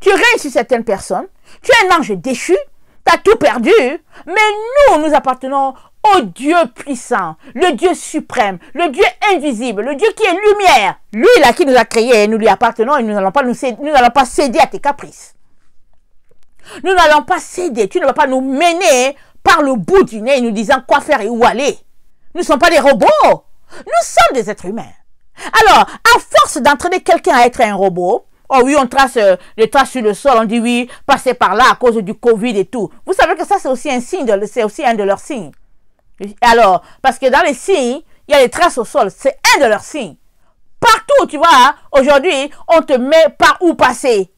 Tu règnes sur certaines personnes. Tu es un ange déchu. Tu as tout perdu. Mais nous appartenons au Dieu puissant, le Dieu suprême, le Dieu invisible, le Dieu qui est lumière. Lui, là, qui nous a créés, nous lui appartenons et nous n'allons pas céder à tes caprices. Nous n'allons pas céder. Tu ne vas pas nous mener par le bout du nez, nous disant quoi faire et où aller. Nous ne sommes pas des robots. Nous sommes des êtres humains. Alors, à force d'entraîner quelqu'un à être un robot, oh oui, on trace les traces sur le sol, on dit oui, passez par là à cause du Covid et tout. Vous savez que ça, c'est aussi un signe, c'est aussi un de leurs signes. Alors, parce que dans les signes, il y a les traces au sol, c'est un de leurs signes. Partout, tu vois, aujourd'hui, on te met par où passer.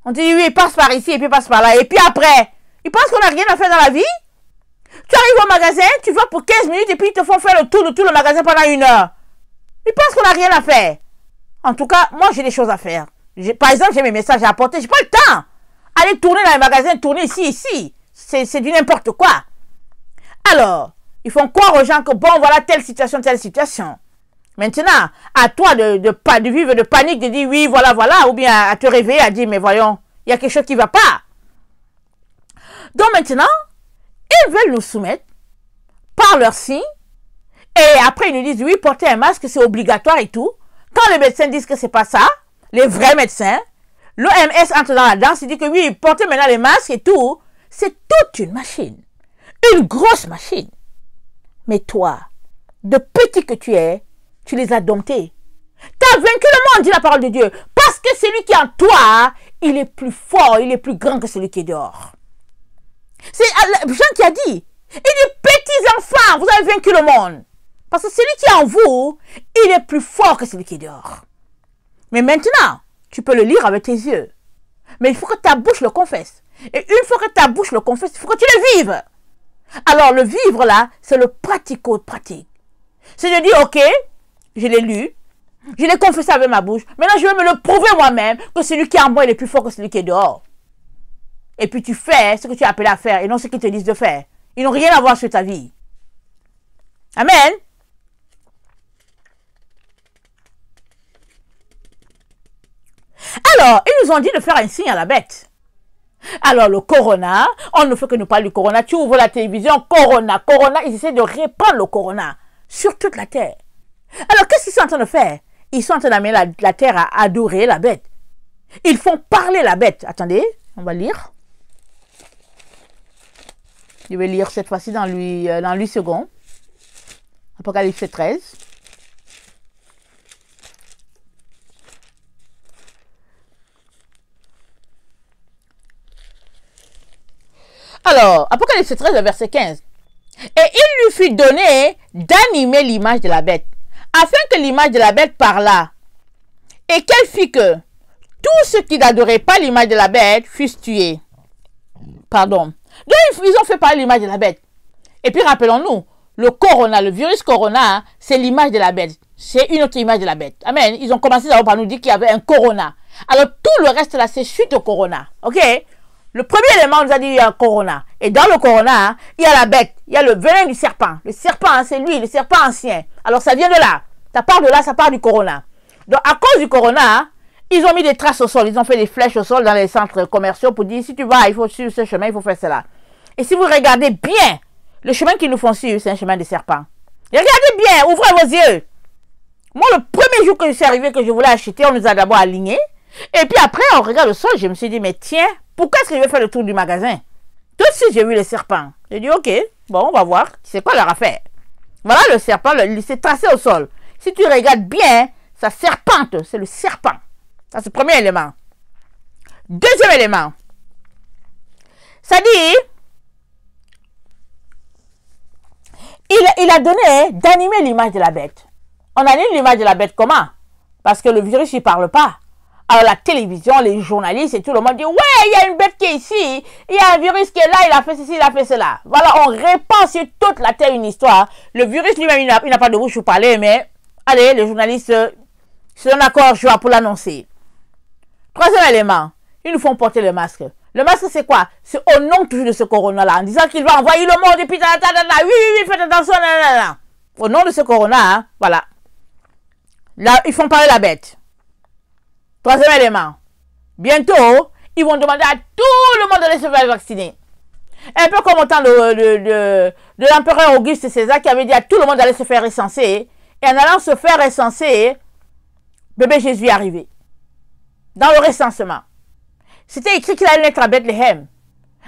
On dit oui, passe par ici et puis passe par là. Et puis après, ils pensent qu'on n'a rien à faire dans la vie. Tu arrives au magasin, tu vas pour 15 minutes et puis ils te font faire le tour de tout le magasin pendant 1 heure. Ils pensent qu'on n'a rien à faire. En tout cas, moi, j'ai des choses à faire. Par exemple, j'ai mes messages à apporter. Je n'ai pas le temps. Aller tourner dans les magasins, tourner ici. C'est du n'importe quoi. Alors, ils font croire aux gens que bon, voilà telle situation. Maintenant, à toi de vivre de panique, de dire oui, voilà, ou bien à te réveiller, à dire mais voyons, il y a quelque chose qui ne va pas. Donc maintenant, ils veulent nous soumettre par leurs signes et après ils nous disent oui, porter un masque c'est obligatoire et tout. Quand les médecins disent que c'est pas ça, les vrais médecins, l'OMS entre dans la danse, il dit que oui, porter maintenant les masques et tout, c'est toute une machine, une grosse machine. Mais toi, de petit que tu es, tu les as domptés. Tu as vaincu le monde, dit la parole de Dieu. Parce que celui qui est en toi, il est plus fort, il est plus grand que celui qui est dehors. C'est Jean qui a dit, il dit, petits enfants, vous avez vaincu le monde. Parce que celui qui est en vous, il est plus fort que celui qui est dehors. Mais maintenant, tu peux le lire avec tes yeux. Mais il faut que ta bouche le confesse. Et une fois que ta bouche le confesse, il faut que tu le vives. Alors, le vivre là, c'est le pratico-pratique. C'est de dire, ok, je l'ai lu, je l'ai confessé avec ma bouche. Maintenant, je vais me le prouver moi-même que celui qui est en moi, il est plus fort que celui qui est dehors. Et puis tu fais ce que tu as appelé à faire et non ce qu'ils te disent de faire. Ils n'ont rien à voir sur ta vie. Amen. Alors, ils nous ont dit de faire un signe à la bête. Alors, le corona, on ne fait que nous parler du corona. Tu ouvres la télévision, corona, ils essaient de répandre le corona sur toute la terre. Alors, qu'est-ce qu'ils sont en train de faire? Ils sont en train d'amener la terre à adorer la bête. Ils font parler la bête. Attendez, on va lire. Je vais lire cette fois-ci dans lui second. Apocalypse 13. Alors, Apocalypse 13, verset 15. Et il lui fut donné d'animer l'image de la bête, afin que l'image de la bête parlât, et qu'elle fit que tous ceux qui n'adoraient pas l'image de la bête fussent tués. Pardon. Donc, ils ont fait parler l'image de la bête. Et puis, rappelons-nous, le corona, le virus corona, c'est l'image de la bête. C'est une autre image de la bête. Amen. Ils ont commencé d'abord par nous dire qu'il y avait un corona. Alors, tout le reste là, c'est suite au corona. OK? Le premier élément, on nous a dit qu'il y a un corona. Et dans le corona, il y a la bête. Il y a le venin du serpent. Le serpent, c'est lui, le serpent ancien. Alors, ça vient de là. Ça part de là, ça part du corona. Donc, à cause du corona, ils ont mis des traces au sol. Ils ont fait des flèches au sol dans les centres commerciaux pour dire, si tu vas, il faut suivre ce chemin, il faut faire cela. Et si vous regardez bien, le chemin qu'ils nous font suivre, c'est un chemin de serpent. Et regardez bien, ouvrez vos yeux. Moi, le premier jour que je suis arrivé, que je voulais acheter, on nous a d'abord alignés. Et puis après, on regarde le sol, je me suis dit, mais tiens, pourquoi est-ce que je vais faire le tour du magasin? Tout de suite, j'ai vu les serpents. J'ai dit, ok, bon, on va voir, c'est quoi leur affaire? Voilà le serpent, c'est tracé au sol. Si tu regardes bien, ça serpente, c'est le serpent. Ça, c'est le premier élément. Deuxième élément. Ça dit, il a donné d'animer l'image de la bête. On anime l'image de la bête comment? Parce que le virus, il ne parle pas. Alors la télévision, les journalistes et tout le monde dit, ouais, il y a une bête qui est ici, il y a un virus qui est là, il a fait ceci, il a fait cela. Voilà, on répand sur toute la terre une histoire. Le virus lui-même, il n'a pas de bouche pour parler, mais allez, les journalistes se donnent accord joie pour l'annoncer. Troisième élément, ils nous font porter le masque. Le masque, c'est quoi? C'est au nom toujours de ce corona-là, en disant qu'il va envoyer le monde et puis oui, faites attention, Au nom de ce corona, hein, voilà. Là, ils font parler la bête. Troisième élément. Bientôt, ils vont demander à tout le monde d'aller se faire vacciner. Un peu comme au temps de l'empereur Auguste César qui avait dit à tout le monde d'aller se faire recenser. Et en allant se faire recenser, bébé Jésus est arrivé. Dans le recensement. C'était écrit qu'il allait naître à Bethléem.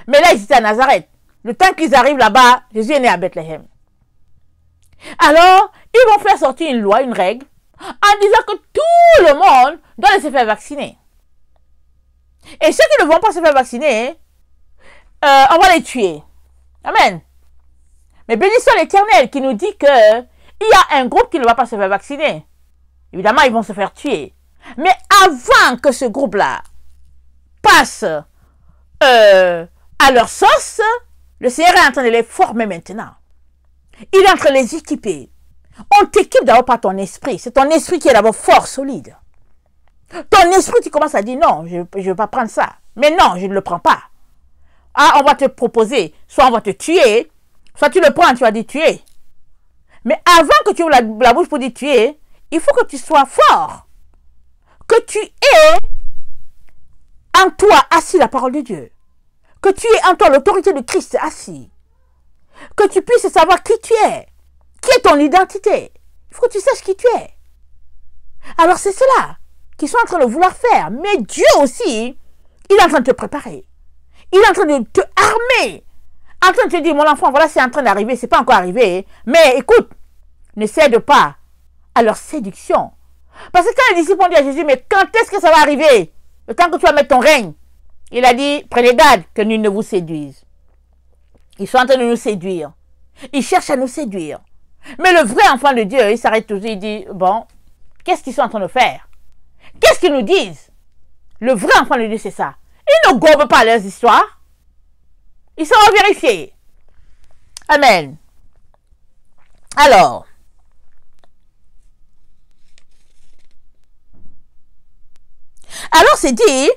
Mais là, ils étaient à Nazareth. Le temps qu'ils arrivent là-bas, Jésus est né à Bethléem. Alors, ils vont faire sortir une loi, une règle, en disant que tout le monde doit aller se faire vacciner. Et ceux qui ne vont pas se faire vacciner, on va les tuer. Amen. Mais bénissons l'Éternel qui nous dit que il y a un groupe qui ne va pas se faire vacciner. Évidemment, ils vont se faire tuer. Mais avant que ce groupe-là passe à leur sauce, le Seigneur est en train de les former maintenant. Il est en train de les équiper. On t'équipe d'abord par ton esprit. C'est ton esprit qui est d'abord fort, solide. Ton esprit, tu commences à dire non, je ne veux pas prendre ça. Mais non, je ne le prends pas. Ah, on va te proposer, soit on va te tuer, soit tu le prends, tu vas dire tuer. Mais avant que tu ouvres la bouche pour dire tuer, il faut que tu sois fort. Que tu aies en toi assis la parole de Dieu. Que tu aies en toi l'autorité de Christ assis. Que tu puisses savoir qui tu es. Qui est ton identité. Il faut que tu saches qui tu es. Alors c'est cela qu'ils sont en train de vouloir faire. Mais Dieu aussi, il est en train de te préparer. Il est en train de te armer. En train de te dire, mon enfant, voilà, c'est en train d'arriver. C'est pas encore arrivé. Mais écoute, ne cède pas à leur séduction. Parce que quand les disciples ont dit à Jésus, mais quand est-ce que ça va arriver? Le temps que tu vas mettre ton règne. Il a dit, prenez garde que nul ne vous séduise. Ils sont en train de nous séduire. Ils cherchent à nous séduire. Mais le vrai enfant de Dieu, il s'arrête toujours, il dit, bon, qu'est-ce qu'ils sont en train de faire? Qu'est-ce qu'ils nous disent? Le vrai enfant de Dieu, c'est ça. Ils ne gobent pas leurs histoires. Ils sont vérifiés. Amen. Alors, c'est dit,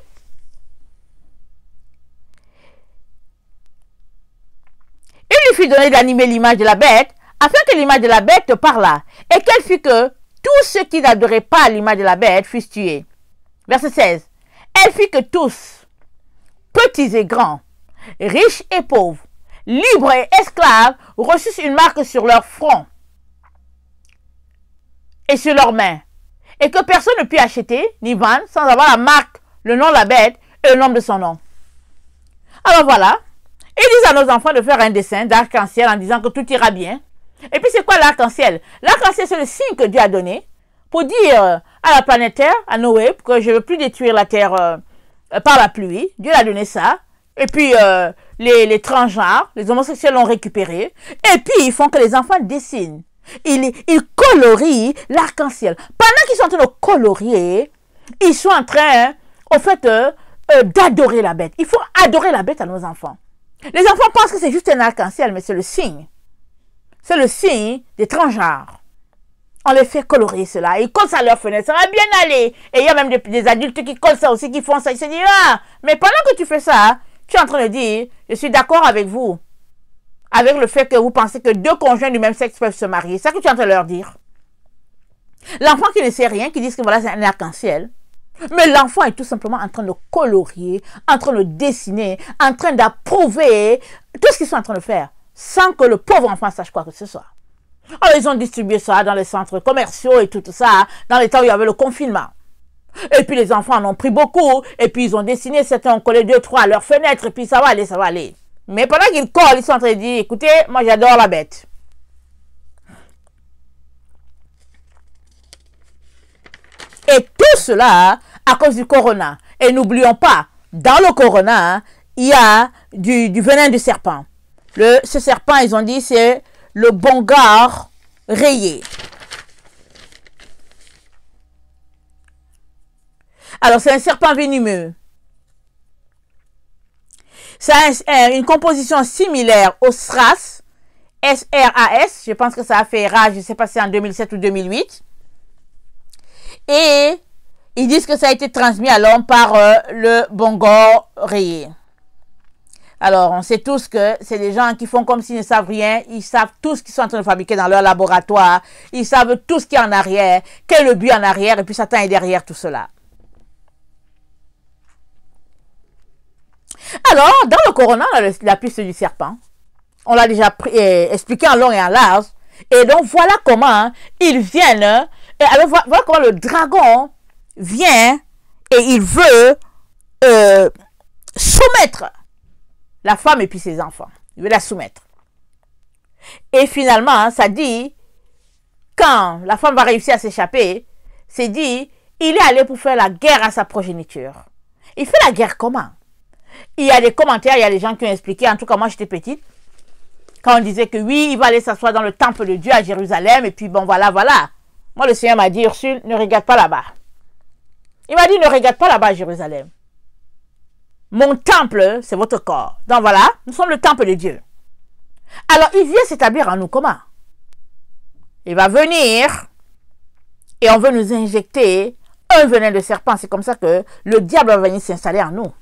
il lui fut donné d'animer l'image de la bête, afin que l'image de la bête parlât, et qu'elle fût que tous ceux qui n'adoraient pas l'image de la bête fussent tués. Verset 16. Elle fit que tous, petits et grands, riches et pauvres, libres et esclaves, reçussent une marque sur leur front et sur leurs mains, et que personne ne put acheter ni vendre sans avoir la marque, le nom de la bête et le nom de son nom. Alors voilà, ils disent à nos enfants de faire un dessin d'arc-en-ciel en disant que tout ira bien. Et puis c'est quoi l'arc-en-ciel? L'arc-en-ciel, c'est le signe que Dieu a donné pour dire à la planète Terre, à Noé, que je ne veux plus détruire la Terre par la pluie. Dieu a donné ça. Et puis les transgenres, les homosexuels l'ont récupéré. Et puis ils font que les enfants dessinent. Ils colorient l'arc-en-ciel. Pendant qu'ils sont en train de colorier, ils sont en train, au fait, d'adorer la bête. Il faut adorer la bête à nos enfants. Les enfants pensent que c'est juste un arc-en-ciel, mais c'est le signe. C'est le signe des transgenres. On les fait colorier cela. Ils collent ça à leur fenêtre. Ça va bien aller. Et il y a même des adultes qui collent ça aussi, qui font ça. Ils se disent, ah, mais pendant que tu fais ça, tu es en train de dire, je suis d'accord avec vous. Avec le fait que vous pensez que deux conjoints du même sexe peuvent se marier. C'est ça que tu es en train de leur dire. L'enfant qui ne sait rien, qui dit que voilà, c'est un arc-en-ciel. Mais l'enfant est tout simplement en train de colorier, en train de dessiner, en train d'approuver tout ce qu'ils sont en train de faire, sans que le pauvre enfant sache quoi que ce soit. Alors ils ont distribué ça dans les centres commerciaux et tout ça, dans les temps où il y avait le confinement. Et puis les enfants en ont pris beaucoup, et puis ils ont dessiné, certains ont collé 2, 3 à leurs fenêtres, et puis ça va aller, ça va aller. Mais pendant qu'ils collent, ils sont en train de dire, écoutez, moi j'adore la bête. Et tout cela à cause du corona. Et n'oublions pas, dans le corona, il y a du venin du serpent. Ce serpent, ils ont dit, c'est le bongare rayé. Alors, c'est un serpent venimeux. Ça a une composition similaire au SRAS, S-R-A-S. Je pense que ça a fait rage, je ne sais pas si c'est en 2007 ou 2008. Et ils disent que ça a été transmis à l'homme par le bongare rayé. Alors, on sait tous que c'est des gens qui font comme s'ils ne savent rien. Ils savent tout ce qu'ils sont en train de fabriquer dans leur laboratoire. Ils savent tout ce qu'il y a en arrière. Quel est le but en arrière. Et puis Satan est derrière tout cela. Alors, dans le Corona, on a la piste du serpent. On l'a déjà expliqué en long et en large. Et donc, voilà comment ils viennent. Et alors, voilà comment le dragon vient et il veut soumettre la femme et puis ses enfants. Il veut la soumettre. Et finalement, ça dit, quand la femme va réussir à s'échapper, c'est dit, il est allé pour faire la guerre à sa progéniture. Il fait la guerre comment? Il y a des commentaires, il y a des gens qui ont expliqué, en tout cas moi j'étais petite, quand on disait que oui, il va aller s'asseoir dans le temple de Dieu à Jérusalem, et puis bon voilà. Moi le Seigneur m'a dit, Ursule, ne regarde pas là-bas. Il m'a dit, ne regarde pas là-bas à Jérusalem. Mon temple, c'est votre corps. Donc voilà, nous sommes le temple de Dieu. Alors il vient s'établir en nous comment? Il va venir et on veut nous injecter un venin de serpent. C'est comme ça que le diable va venir s'installer en nous.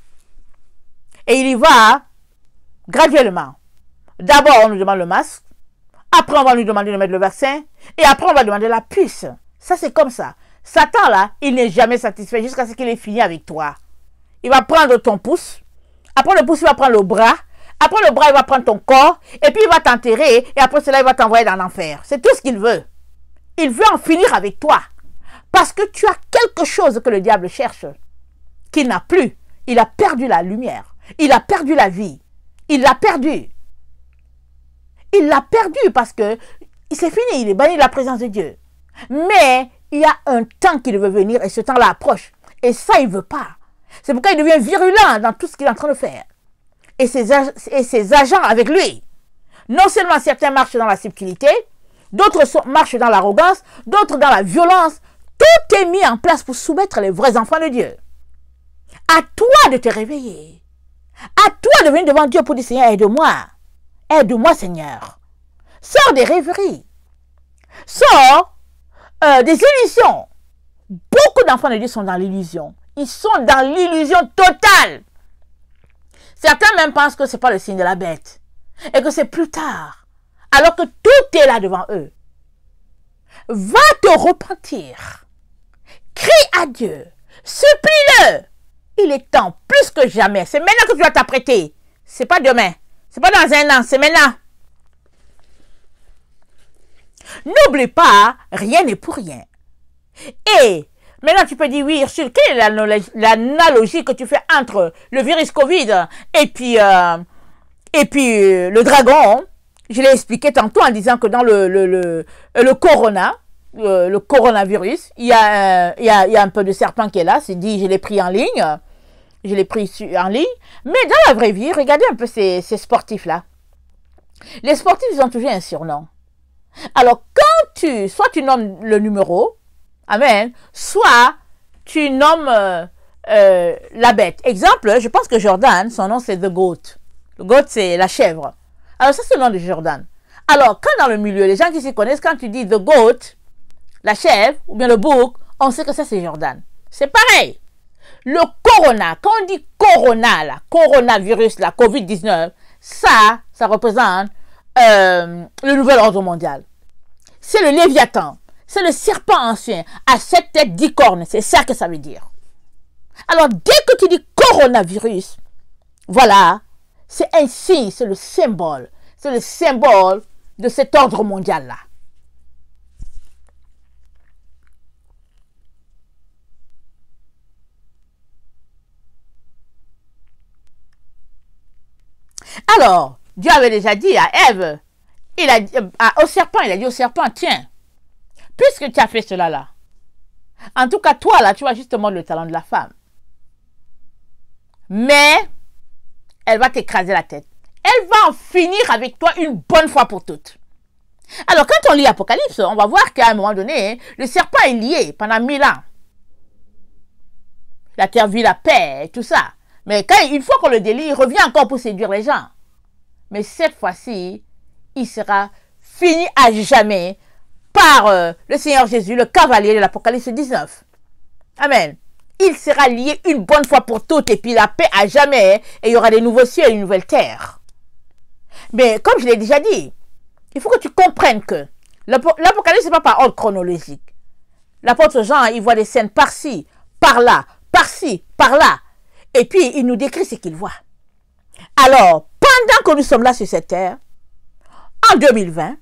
Et il y va graduellement. D'abord, on nous demande le masque. Après, on va nous demander de mettre le vaccin. Et après, on va demander la puce. Ça, c'est comme ça. Satan, là, il n'est jamais satisfait jusqu'à ce qu'il ait fini avec toi. Il va prendre ton pouce. Après le pouce, il va prendre le bras. Après le bras, il va prendre ton corps. Et puis, il va t'enterrer. Et après cela, il va t'envoyer dans l'enfer. C'est tout ce qu'il veut. Il veut en finir avec toi. Parce que tu as quelque chose que le diable cherche. Qu'il n'a plus. Il a perdu la lumière. Il a perdu la vie. Il l'a perdu. Il l'a perdu parce que c'est fini. Il est banni de la présence de Dieu. Mais il y a un temps qu'il veut venir et ce temps-là approche. Et ça, il ne veut pas. C'est pourquoi il devient virulent dans tout ce qu'il est en train de faire. Et ses agents avec lui. Non seulement certains marchent dans la subtilité, d'autres marchent dans l'arrogance, d'autres dans la violence. Tout est mis en place pour soumettre les vrais enfants de Dieu. À toi de te réveiller. À toi de venir devant Dieu pour dire, Seigneur, aide-moi. Aide-moi, Seigneur. Sors des rêveries. Sors des illusions. Beaucoup d'enfants de Dieu sont dans l'illusion. Ils sont dans l'illusion totale. Certains même pensent que ce n'est pas le signe de la bête. Et que c'est plus tard. Alors que tout est là devant eux. Va te repentir. Crie à Dieu. Supplie-le. Il est temps, plus que jamais. C'est maintenant que tu dois t'apprêter. C'est pas demain. C'est pas dans un an. C'est maintenant. N'oublie pas, rien n'est pour rien. Et maintenant, tu peux dire, oui, Ursule, quelle est l'analogie que tu fais entre le virus Covid et puis le dragon? Je l'ai expliqué tantôt en disant que dans le coronavirus, il y a un peu de serpent qui est là. C'est dit, je l'ai pris en ligne. Je l'ai pris en ligne. Mais dans la vraie vie, regardez un peu ces sportifs-là. Les sportifs, ils ont toujours un surnom. Alors, quand soit tu nommes le numéro, amen, soit tu nommes la bête. Exemple, je pense que Jordan, son nom c'est The Goat. Le Goat, c'est la chèvre. Alors, ça, c'est le nom de Jordan. Alors, quand dans le milieu, les gens qui s'y connaissent, quand tu dis The Goat, la chèvre, ou bien le bouc, on sait que ça, c'est Jordan. C'est pareil. Le corona, quand on dit corona, là, coronavirus, la COVID-19, ça représente le nouvel ordre mondial. C'est le Léviathan. C'est le serpent ancien à 7 têtes, 10 cornes. C'est ça que ça veut dire. Alors, dès que tu dis coronavirus, voilà, c'est un signe, c'est le symbole. C'est le symbole de cet ordre mondial-là. Alors, Dieu avait déjà dit à Ève, au serpent, il a dit au serpent, tiens, puisque tu as fait cela là, en tout cas, toi là, tu as justement le talent de la femme. Mais, elle va t'écraser la tête. Elle va en finir avec toi une bonne fois pour toutes. Alors, quand on lit Apocalypse, on va voir qu'à un moment donné, le serpent est lié pendant 1000 ans. La terre vit la paix et tout ça. Mais une fois qu'on le délie, il revient encore pour séduire les gens. Mais cette fois-ci, il sera fini à jamais par le Seigneur Jésus, le cavalier de l'Apocalypse 19. Amen. Il sera lié une bonne fois pour toutes et puis la paix à jamais. Et il y aura des nouveaux cieux et une nouvelle terre. Mais comme je l'ai déjà dit, il faut que tu comprennes que l'Apocalypse, ce n'est pas par ordre chronologique. L'apôtre Jean, il voit des scènes par-ci, par-là, par-ci, par-là. Et puis, il nous décrit ce qu'il voit. Alors, pendant que nous sommes là sur cette terre, en 2020,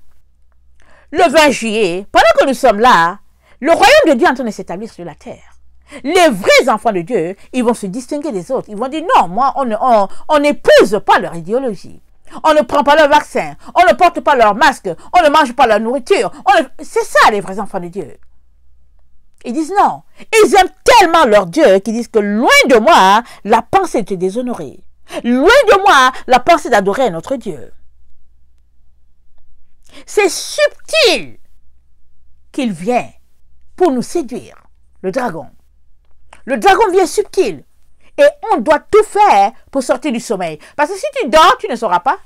le 20 juillet, pendant que nous sommes là, le royaume de Dieu est en train de s'établir sur la terre. Les vrais enfants de Dieu, ils vont se distinguer des autres. Ils vont dire non, moi, on n'épouse pas leur idéologie. On ne prend pas leur vaccin. On ne porte pas leur masque. On ne mange pas leur nourriture. C'est ça les vrais enfants de Dieu. Ils disent non. Ils aiment tellement leur Dieu qu'ils disent que loin de moi, la pensée de te déshonorer. Loin de moi, la pensée d'adorer notre Dieu. C'est subtil qu'il vient pour nous séduire, le dragon. Le dragon vient subtil. Et on doit tout faire pour sortir du sommeil. Parce que si tu dors, tu ne sauras pas.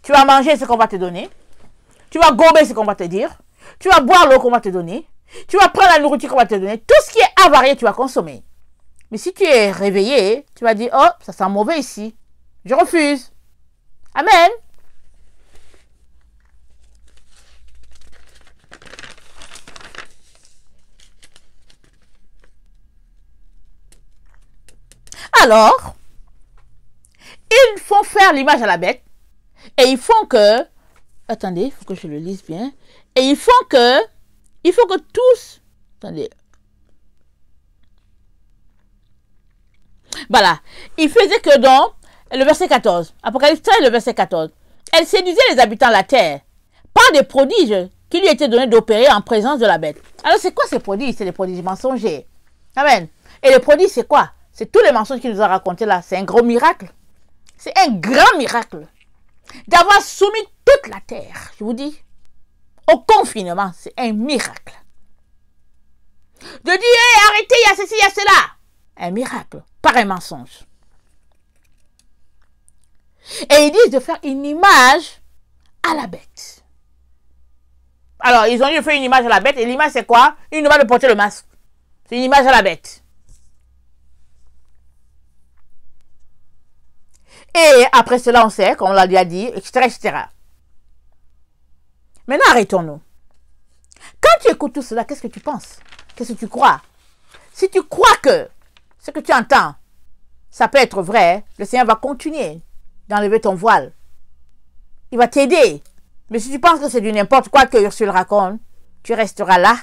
Tu vas manger ce qu'on va te donner. Tu vas gober ce qu'on va te dire. Tu vas boire l'eau qu'on va te donner. Tu vas prendre la nourriture qu'on va te donner. Tout ce qui est avarié, tu vas consommer. Mais si tu es réveillé, tu vas dire, oh, ça sent mauvais ici. Je refuse. Amen. Alors, ils font faire l'image à la bête et ils font que, attendez, il faut que je le lise bien, et il faut que tous, attendez, voilà, il faisait que dans le verset 14, Apocalypse 13, le verset 14, elle séduisait les habitants de la terre par des prodiges qui lui étaient donnés d'opérer en présence de la bête. Alors c'est quoi ces prodiges? C'est des prodiges mensongers. Amen. Et les prodiges c'est quoi? C'est tous les mensonges qu'il nous a racontés là. C'est un gros miracle. C'est un grand miracle. D'avoir soumis toute la terre, je vous dis, au confinement, c'est un miracle. De dire, hey, arrêtez, il y a ceci, il y a cela. Un miracle, par un mensonge. Et ils disent de faire une image à la bête. Alors, ils ont dit de faire une image à la bête. Et l'image, c'est quoi? Une image de porter le masque. C'est une image à la bête. Et après cela, on sait, comme on l'a déjà dit, etc., etc. Maintenant, arrêtons-nous. Quand tu écoutes tout cela, qu'est-ce que tu penses? Qu'est-ce que tu crois? Si tu crois que ce que tu entends, ça peut être vrai, le Seigneur va continuer d'enlever ton voile. Il va t'aider. Mais si tu penses que c'est du n'importe quoi que Ursule raconte, tu resteras là,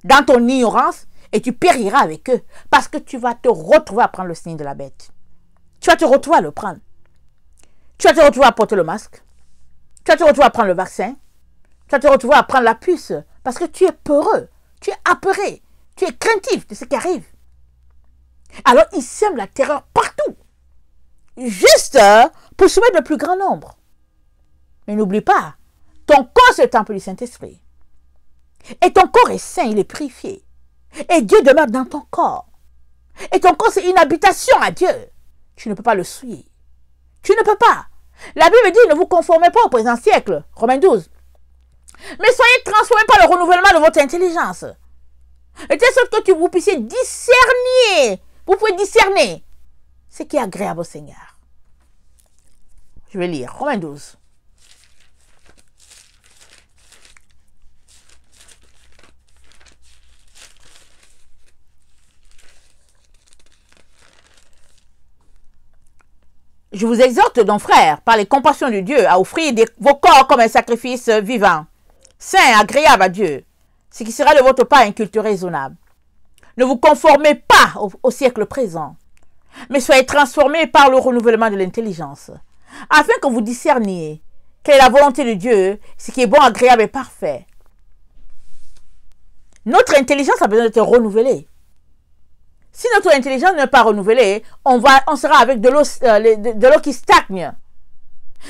dans ton ignorance, et tu périras avec eux. Parce que tu vas te retrouver à prendre le signe de la bête. Tu vas te retrouver à le prendre. Tu vas te retrouver à porter le masque. Tu vas te retrouver à prendre le vaccin. Tu vas te retrouver à prendre la puce. Parce que tu es peureux. Tu es apeuré. Tu es craintif de ce qui arrive. Alors, ils sèment la terreur partout. Juste pour soumettre le plus grand nombre. Mais n'oublie pas, ton corps c'est le temple du Saint-Esprit. Et ton corps est saint, il est purifié. Et Dieu demeure dans ton corps. Et ton corps c'est une habitation à Dieu. Tu ne peux pas le souiller. Tu ne peux pas. La Bible dit, ne vous conformez pas au présent siècle. Romains 12. Mais soyez transformés par le renouvellement de votre intelligence. De telle sorte que vous puissiez discerner. Vous pouvez discerner ce qui est agréable au Seigneur. Je vais lire. Romains 12. Je vous exhorte donc, frères, par les compassions de Dieu, à offrir vos corps comme un sacrifice vivant, saint, agréable à Dieu, ce qui sera de votre part un culte raisonnable. Ne vous conformez pas au siècle présent, mais soyez transformés par le renouvellement de l'intelligence, afin que vous discerniez quelle est la volonté de Dieu, ce qui est bon, agréable et parfait. Notre intelligence a besoin d'être renouvelée. Si notre intelligence n'est pas renouvelée, on sera avec de l'eau qui stagne.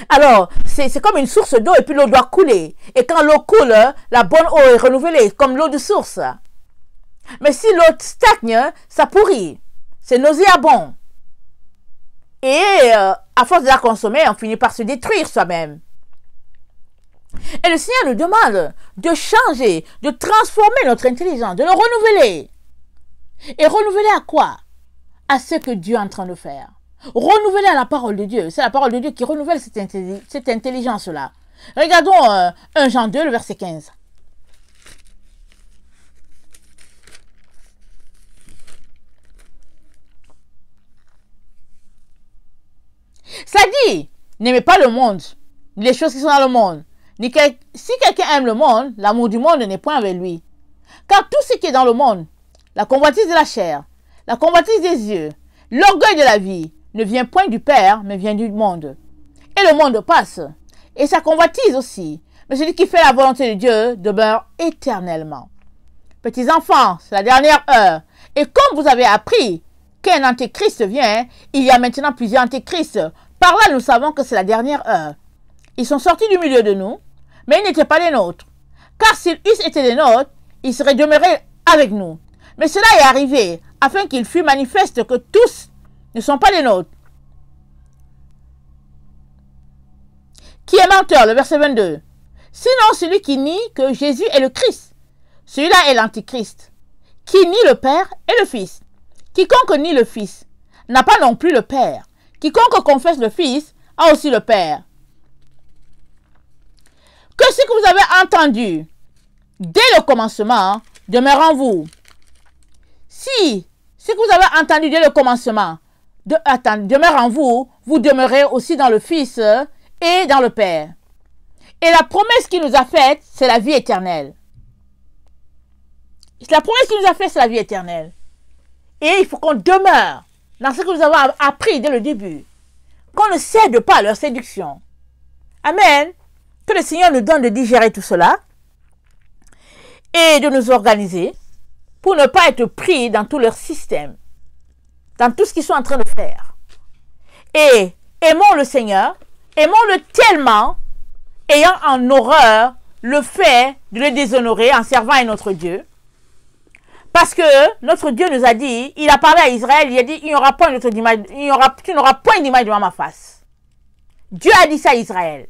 Alors, c'est comme une source d'eau et puis l'eau doit couler. Et quand l'eau coule, la bonne eau est renouvelée, comme l'eau de source. Mais si l'eau stagne, ça pourrit. C'est nauséabond. Et à force de la consommer, on finit par se détruire soi-même. Et le Seigneur nous demande de changer, de transformer notre intelligence, de le renouveler. Et renouveler à quoi? À ce que Dieu est en train de faire. Renouveler à la parole de Dieu. C'est la parole de Dieu qui renouvelle cette intelligence-là. Regardons 1 Jean 2, le verset 15. Ça dit, n'aimez pas le monde, ni les choses qui sont dans le monde. Si quelqu'un aime le monde, l'amour du monde n'est point avec lui. Car tout ce qui est dans le monde, la convoitise de la chair, la convoitise des yeux, l'orgueil de la vie, ne vient point du Père, mais vient du monde. Et le monde passe, et sa convoitise aussi. Mais celui qui fait la volonté de Dieu demeure éternellement. Petits enfants, c'est la dernière heure. Et comme vous avez appris qu'un antéchrist vient, il y a maintenant plusieurs antéchrists. Par là, nous savons que c'est la dernière heure. Ils sont sortis du milieu de nous, mais ils n'étaient pas les nôtres. Car s'ils eussent été les nôtres, ils seraient demeurés avec nous. Mais cela est arrivé afin qu'il fût manifeste que tous ne sont pas les nôtres. Qui est menteur, le verset 22. Sinon celui qui nie que Jésus est le Christ. Celui-là est l'antichrist, qui nie le Père et le Fils. Quiconque nie le Fils n'a pas non plus le Père. Quiconque confesse le Fils a aussi le Père. Que ce que vous avez entendu dès le commencement demeure en vous. Si ce que vous avez entendu dès le commencement demeure en vous, vous demeurez aussi dans le Fils et dans le Père. Et la promesse qu'il nous a faite, c'est la vie éternelle. La promesse qu'il nous a faite, c'est la vie éternelle. Et il faut qu'on demeure dans ce que nous avons appris dès le début. Qu'on ne cède pas à leur séduction. Amen. Que le Seigneur nous donne de digérer tout cela et de nous organiser pour ne pas être pris dans tout leur système, dans tout ce qu'ils sont en train de faire. Et aimons le Seigneur, aimons-le tellement, ayant en horreur le fait de le déshonorer en servant à notre Dieu. Parce que notre Dieu nous a dit, il a parlé à Israël, il a dit, il n'y aura point d'autre image, tu n'auras point d'image devant ma face. Dieu a dit ça à Israël.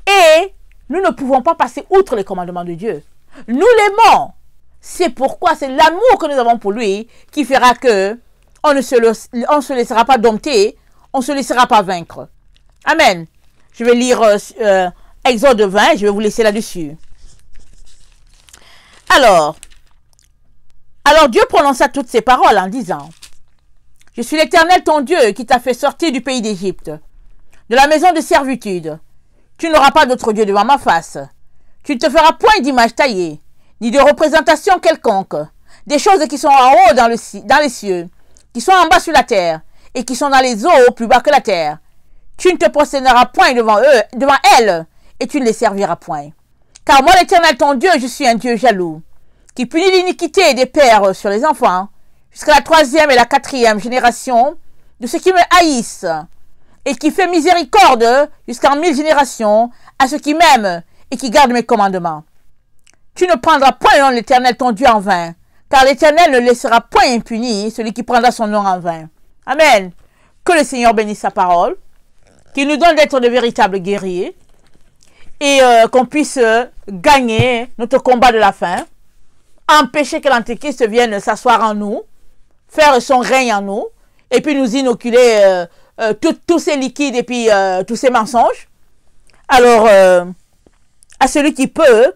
Et nous ne pouvons pas passer outre les commandements de Dieu. Nous l'aimons. C'est pourquoi c'est l'amour que nous avons pour lui qui fera que on ne se laissera pas dompter, on ne se laissera pas vaincre. Amen. Je vais lire Exode 20, je vais vous laisser là-dessus. Alors Dieu prononça toutes ces paroles en disant, « Je suis l'Éternel ton Dieu qui t'a fait sortir du pays d'Égypte, de la maison de servitude. Tu n'auras pas d'autre Dieu devant ma face. Tu ne te feras point d'image taillée, ni de représentation quelconque, des choses qui sont en haut dans les cieux, qui sont en bas sur la terre, et qui sont dans les eaux plus bas que la terre. Tu ne te prosterneras point devant elles, et tu ne les serviras point. Car moi, l'Éternel ton Dieu, je suis un Dieu jaloux, qui punit l'iniquité des pères sur les enfants, jusqu'à la 3e et la 4e génération de ceux qui me haïssent, et qui fait miséricorde jusqu'en 1000 générations à ceux qui m'aiment et qui gardent mes commandements. Tu ne prendras point le nom de l'Éternel ton Dieu en vain, car l'Éternel ne laissera point impuni celui qui prendra son nom en vain. Amen. Que le Seigneur bénisse sa parole, qu'il nous donne d'être de véritables guerriers, et qu'on puisse gagner notre combat de la fin, empêcher que l'Antéchrist vienne s'asseoir en nous, faire son règne en nous, et puis nous inoculer tous ces liquides et puis tous ces mensonges. Alors, à celui qui peut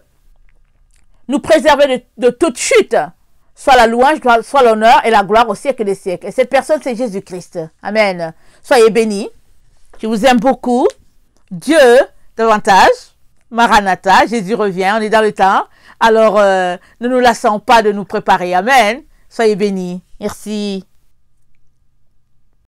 nous préserver de toute chute, soit la louange, soit l'honneur et la gloire au siècle des siècles. Et cette personne, c'est Jésus-Christ. Amen. Soyez bénis. Je vous aime beaucoup. Dieu, davantage. Maranatha, Jésus revient, on est dans le temps. Alors, ne nous lassons pas de nous préparer. Amen. Soyez bénis. Merci.